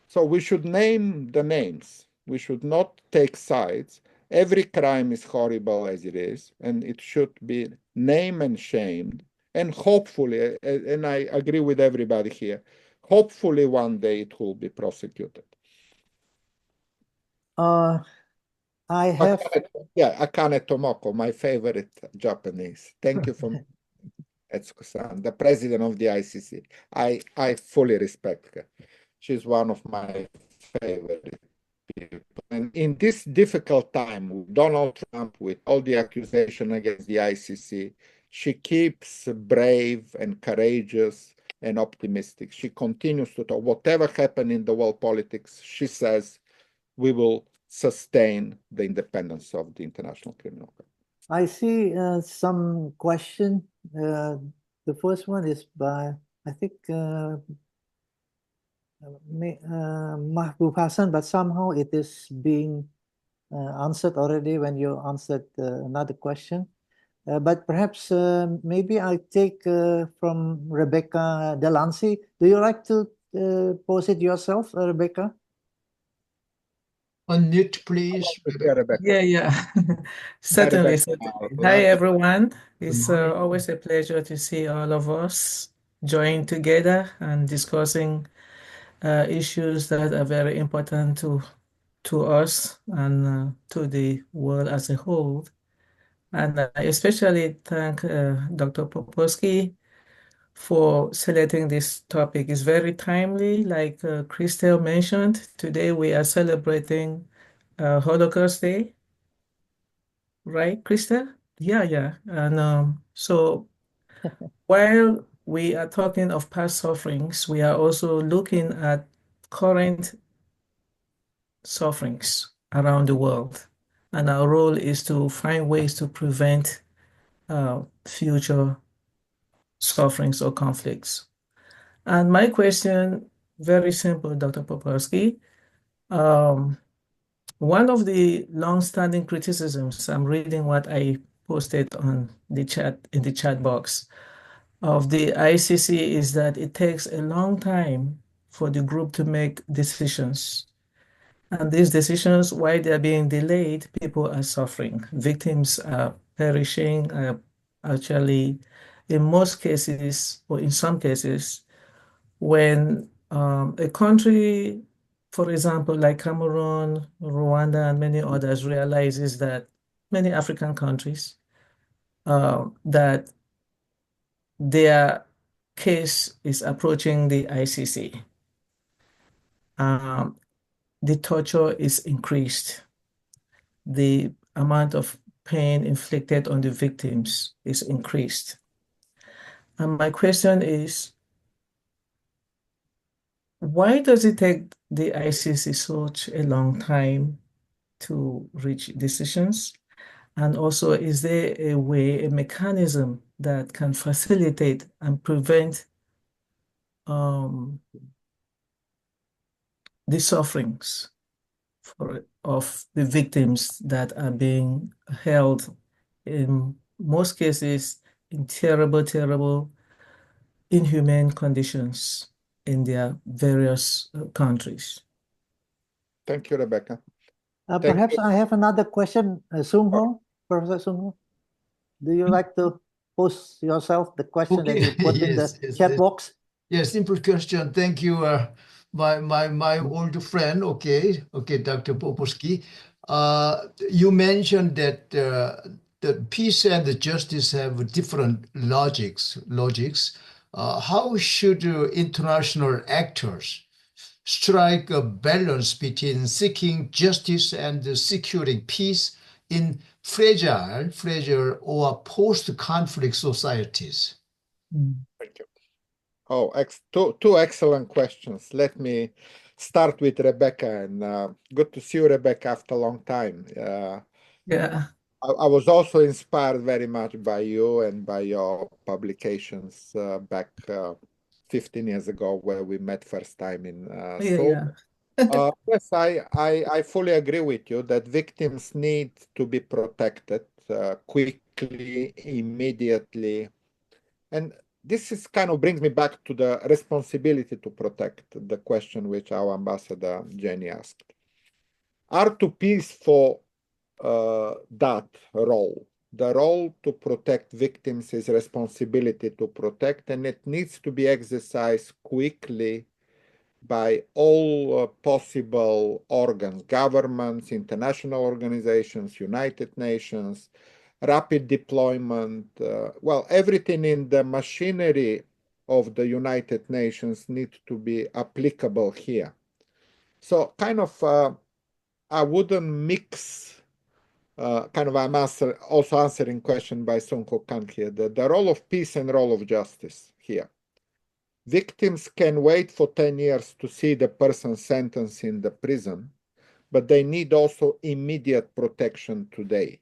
So we should name the names. We should not take sides. Every crime is horrible as it is, and it should be named and shamed. And hopefully, and I agree with everybody here, hopefully one day it will be prosecuted. I have... Akane Tomoko, my favorite Japanese. Thank you for... Etsuko-san, the president of the ICC. I fully respect her. She's one of my favorite people. And in this difficult time with Donald Trump, with all the accusation against the ICC, she keeps brave and courageous and optimistic. She continues to talk. Whatever happened in the world politics, she says, we will sustain the independence of the International Criminal Court. I see some question. The first one is by, I think, Mahbub Hassan, but somehow it is being answered already when you answered another question. But perhaps maybe I take from Rebecca Delancey. Do you like to pose it yourself, Rebecca? Unmute, please. Rebecca. Yeah. Certainly. Hi, everyone. It's morning. always a pleasure to see all of us join together and discussing issues that are very important to us and to the world as a whole. And I especially thank Dr. Popovski for selecting this topic. It's very timely, like Christel mentioned. Today we are celebrating Holocaust Day, right, Christel? Yeah. And so while we are talking of past sufferings, we are also looking at current sufferings around the world. And our role is to find ways to prevent future sufferings or conflicts. And my question, very simple, Dr. Popovski. One of the long-standing criticisms, I'm reading what I posted on the chat, in the chat box, of the ICC is that it takes a long time for the group to make decisions. And these decisions, while they're being delayed, people are suffering. Victims are perishing, actually, in most cases, or in some cases, when a country, for example, like Cameroon, Rwanda, and many others, realizes that many African countries, that their case is approaching the ICC. The torture is increased. The amount of pain inflicted on the victims is increased. And my question is, why does it take the ICC such a long time to reach decisions? And also, is there a way, a mechanism that can facilitate and prevent the sufferings of the victims that are being held, in most cases, in terrible, inhumane conditions in their various countries? Thank you, Rebecca. Perhaps I have another question, Sung-ho, Professor Sung-ho. Do you like to post yourself the question that you put in the chat box? Yes, simple question. Thank you, my old friend. Okay, Dr. Popovski. You mentioned that the peace and the justice have different logics. How should international actors strike a balance between seeking justice and securing peace in fragile or post-conflict societies? Thank you. Oh, two excellent questions. Let me start with Rebecca, and good to see you, Rebecca, after a long time. Yeah. I was also inspired very much by you and by your publications back 15 years ago, where we met first time in Seoul. Yes, I fully agree with you that victims need to be protected quickly, immediately. And this is kind of brings me back to the responsibility to protect, the question which our ambassador Jenny asked. R2P is for that role. The role to protect victims is responsibility to protect, and it needs to be exercised quickly by all possible organs, governments, international organizations, United Nations, rapid deployment, well, everything in the machinery of the United Nations needs to be applicable here. So kind of, I wouldn't mix, I'm also answering question by Sun Ho Kang here, the role of peace and role of justice here. Victims can wait for 10 years to see the person sentenced in the prison, but they need also immediate protection today.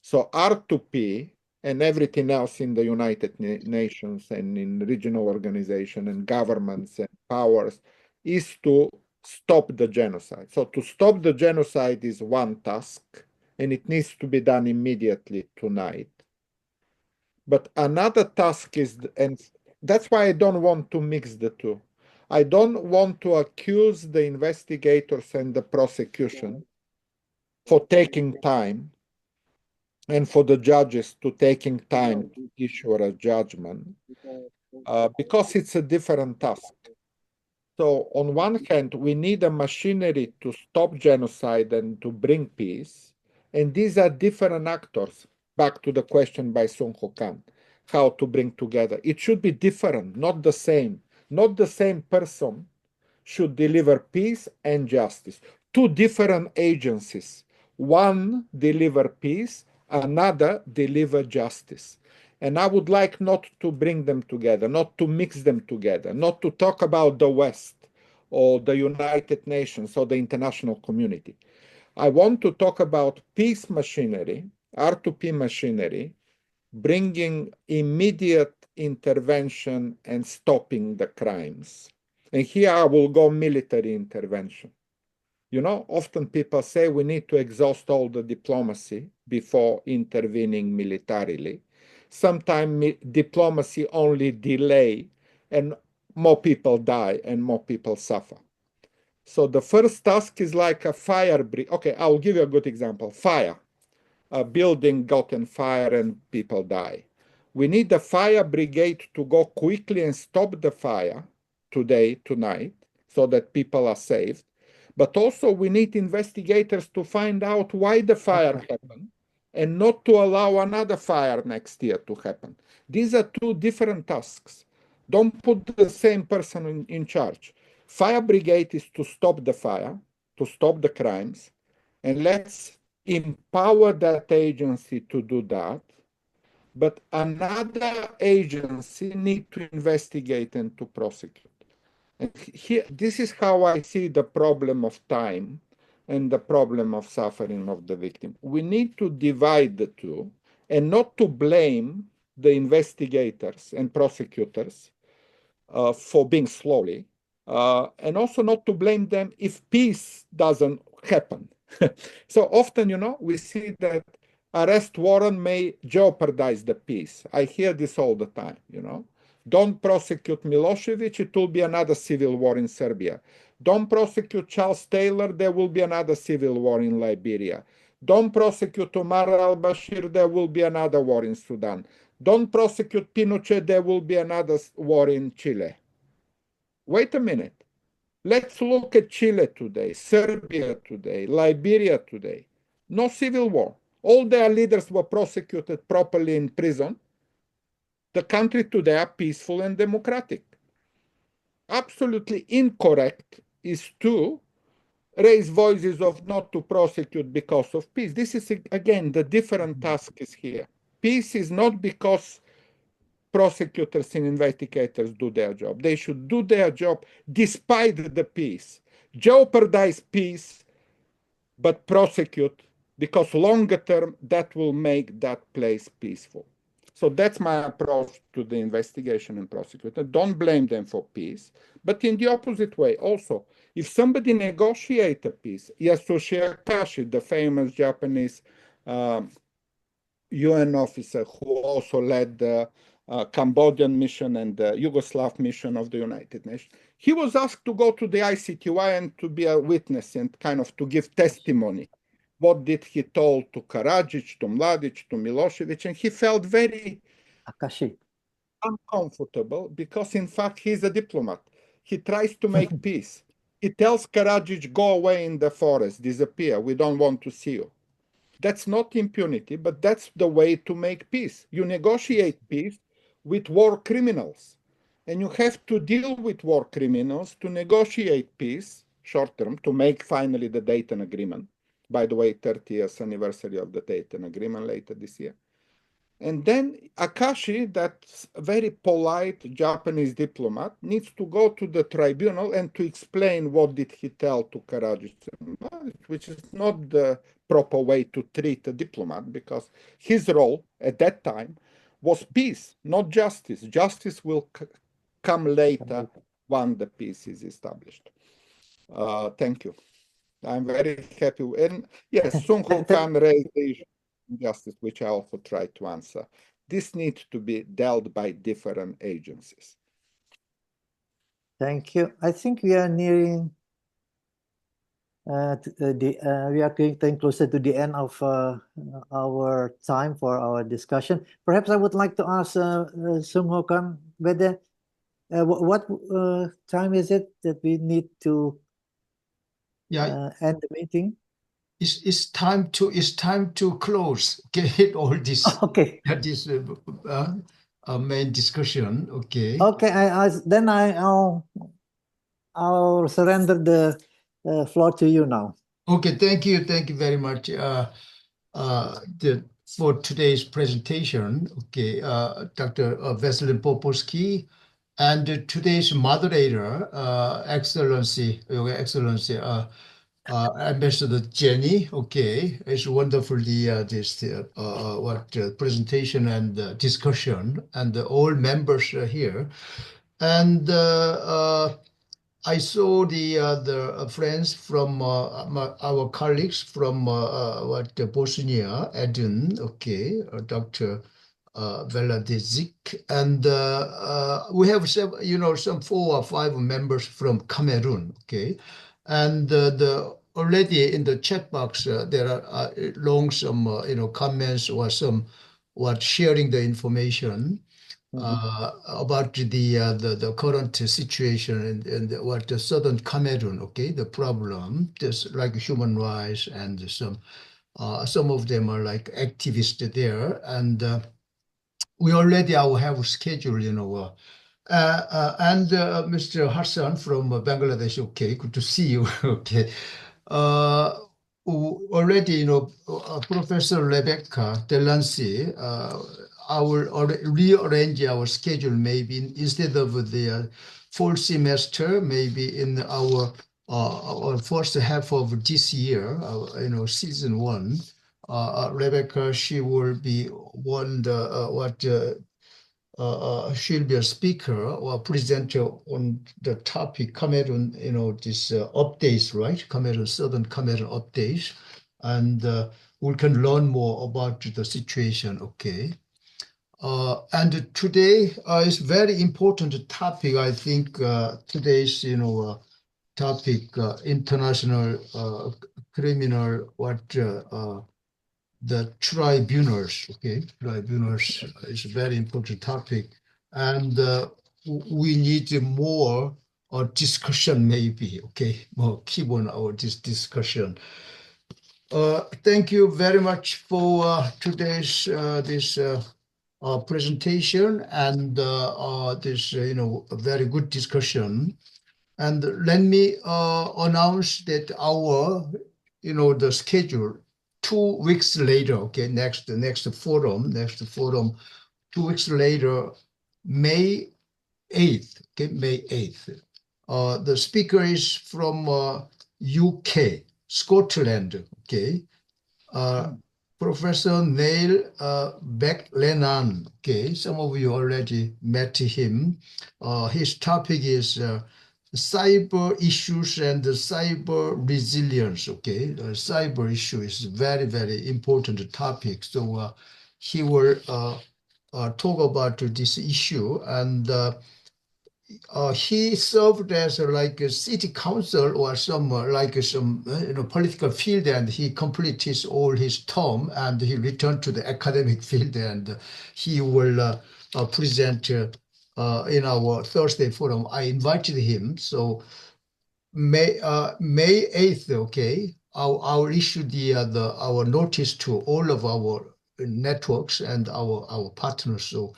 So R2P and everything else in the United Nations and in regional organizations and governments and powers is to stop the genocide. So to stop the genocide is one task, and it needs to be done immediately tonight. But another task is, and that's why I don't want to mix the two. I don't want to accuse the investigators and the prosecution for taking time and for the judges to taking time to issue a judgment because it's a different task. So on one hand, we need a machinery to stop genocide and to bring peace. And these are different actors. Back to the question by Sun Ho Kang, how to bring together. It should be different, not the same. Not the same person should deliver peace and justice. Two different agencies. One deliver peace, another deliver justice. And I would like not to bring them together, not to mix them together, not to talk about the West or the United Nations or the international community. I want to talk about peace machinery, R2P machinery, bringing immediate intervention and stopping the crimes. And here I will go military intervention. You know, often people say we need to exhaust all the diplomacy before intervening militarily. Sometimes diplomacy only delay and more people die and more people suffer. So the first task is like a fire. Okay, I'll give you a good example. Fire. A building got on fire and people die. We need the fire brigade to go quickly and stop the fire today, tonight, so that people are saved. But also we need investigators to find out why the fire happened and not to allow another fire next year to happen. These are two different tasks. Don't put the same person in charge. Fire brigade is to stop the fire, to stop the crimes, and let's empower that agency to do that. But another agency need to investigate and to prosecute. And here, this is how I see the problem of time and the problem of suffering of the victim. We need to divide the two and not to blame the investigators and prosecutors for being slowly, and also not to blame them if peace doesn't happen. So often, you know, we see that arrest warrant may jeopardize the peace. I hear this all the time, you know. Don't prosecute Milosevic, it will be another civil war in Serbia. Don't prosecute Charles Taylor, there will be another civil war in Liberia. Don't prosecute Omar al-Bashir, there will be another war in Sudan. Don't prosecute Pinochet, there will be another war in Chile. Wait a minute. Let's look at Chile today, Serbia today, Liberia today. No civil war. All their leaders were prosecuted properly in prison. The country today are peaceful and democratic. Absolutely incorrect is to raise voices of not to prosecute because of peace. This is, again, the different task is here. Peace is not because prosecutors and investigators do their job. They should do their job despite the peace. Jeopardize peace, but prosecute, because longer term, that will make that place peaceful. So that's my approach to the investigation and prosecutor. Don't blame them for peace, but in the opposite way also. If somebody negotiates a peace, Yasushi Akashi, the famous Japanese UN officer who also led the Cambodian mission and the Yugoslav mission of the United Nations, he was asked to go to the ICTY and to be a witness and kind of to give testimony. What did he told to Karadzic, to Mladic, to Milosevic, and he felt very uncomfortable because in fact he's a diplomat. He tries to make peace. He tells Karadzic, go away in the forest, disappear, we don't want to see you. That's not impunity, but that's the way to make peace. You negotiate peace with war criminals, and you have to deal with war criminals to negotiate peace short term, to make finally the Dayton Agreement. By the way, 30th anniversary of the Dayton Agreement later this year. And then Akashi, that very polite Japanese diplomat, needs to go to the tribunal and to explain what did he tell to Karadzic, which is not the proper way to treat a diplomat, because his role at that time was peace, not justice. Justice will come later when the peace is established. Thank you. I'm very happy. And yes, Sun Ho Khan raised the issue of justice, which I also tried to answer. This needs to be dealt by different agencies. Thank you. I think we are nearing we are getting closer to the end of our time for our discussion. Perhaps I would like to ask Sung Ho Khan whether what time is it that we need to end the meeting? It's time to close. Get all this. Okay. This main discussion. Okay. Okay. I'll surrender the floor to you now. Okay. Thank you very much for today's presentation. Okay, Dr. Vesselin Popovski, and today's moderator, Excellency, Ambassador Jenny. Okay, it's wonderfully this presentation and discussion, and all members here, and I saw the friends from our colleagues from Bosnia, Eden. Okay, Dr. Veladizik, and we have some 4 or 5 members from Cameroon. Okay, and already in the chat box there are some comments or some sharing the information about the current situation and what the southern Cameroon. Okay, the problem, just like human rights, and some of them are like activists there, and we already have schedule, and Mr. Hassan from Bangladesh. Okay, good to see you. Okay, already Professor Rebecca Delancey, I will rearrange our schedule, maybe instead of the fall semester, maybe in our first half of this year, season 1. Rebecca, she will be she'll be a speaker or presenter on the topic Cameroon, this updates, right? Cameroon, Southern Cameroon updates, and we can learn more about the situation. Okay. And today is very important topic. I think today's topic, international criminal the tribunals. Okay, tribunals is a very important topic, and we need more discussion, maybe. Okay, more keep on our discussion. Thank you very much for today's this presentation and this very good discussion. And let me announce that our the schedule 2 weeks later. Okay, next forum 2 weeks later, May 8th. Okay, May 8th. The speaker is from UK, Scotland. Okay, Professor Neil Beck-Lennon. Okay, some of you already met him. His topic is cyber issues and cyber resilience. Okay, the cyber issue is very, very important topic. So he will talk about this issue, and he served as like a city council or some political field, and he completed all his term, and he returned to the academic field, and he will present in our Thursday forum. I invited him. So May 8th, okay, I'll issue our notice to all of our networks and our partners. So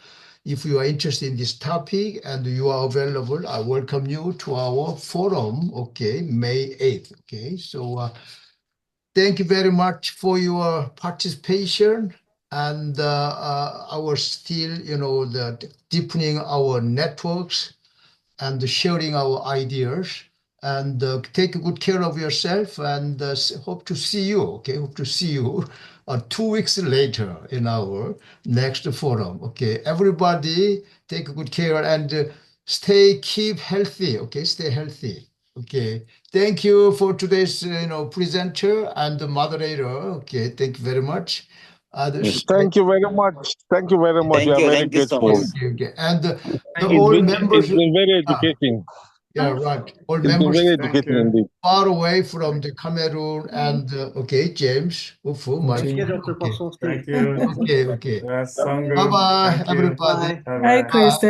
if you are interested in this topic and you are available, I welcome you to our forum, okay, May 8th, okay? So thank you very much for your participation and our still, deepening our networks and sharing our ideas. And take good care of yourself and hope to see you, okay? Hope to see you 2 weeks later in our next forum, okay? Everybody take good care and keep healthy, okay? Stay healthy, okay? Thank you for today's, presenter and the moderator, okay? Thank you very much. Others, Thank you very much. Thank you very much. We are very grateful. Okay. And all members. It's been very educating. Yeah, right. All It's been members very educating indeed. far away from the Cameroon and okay, James. Thank you, Dr. Popovski. Thank you. Okay. Sango, Bye-bye, thank you. everybody. Bye-bye. Hi, Crystal.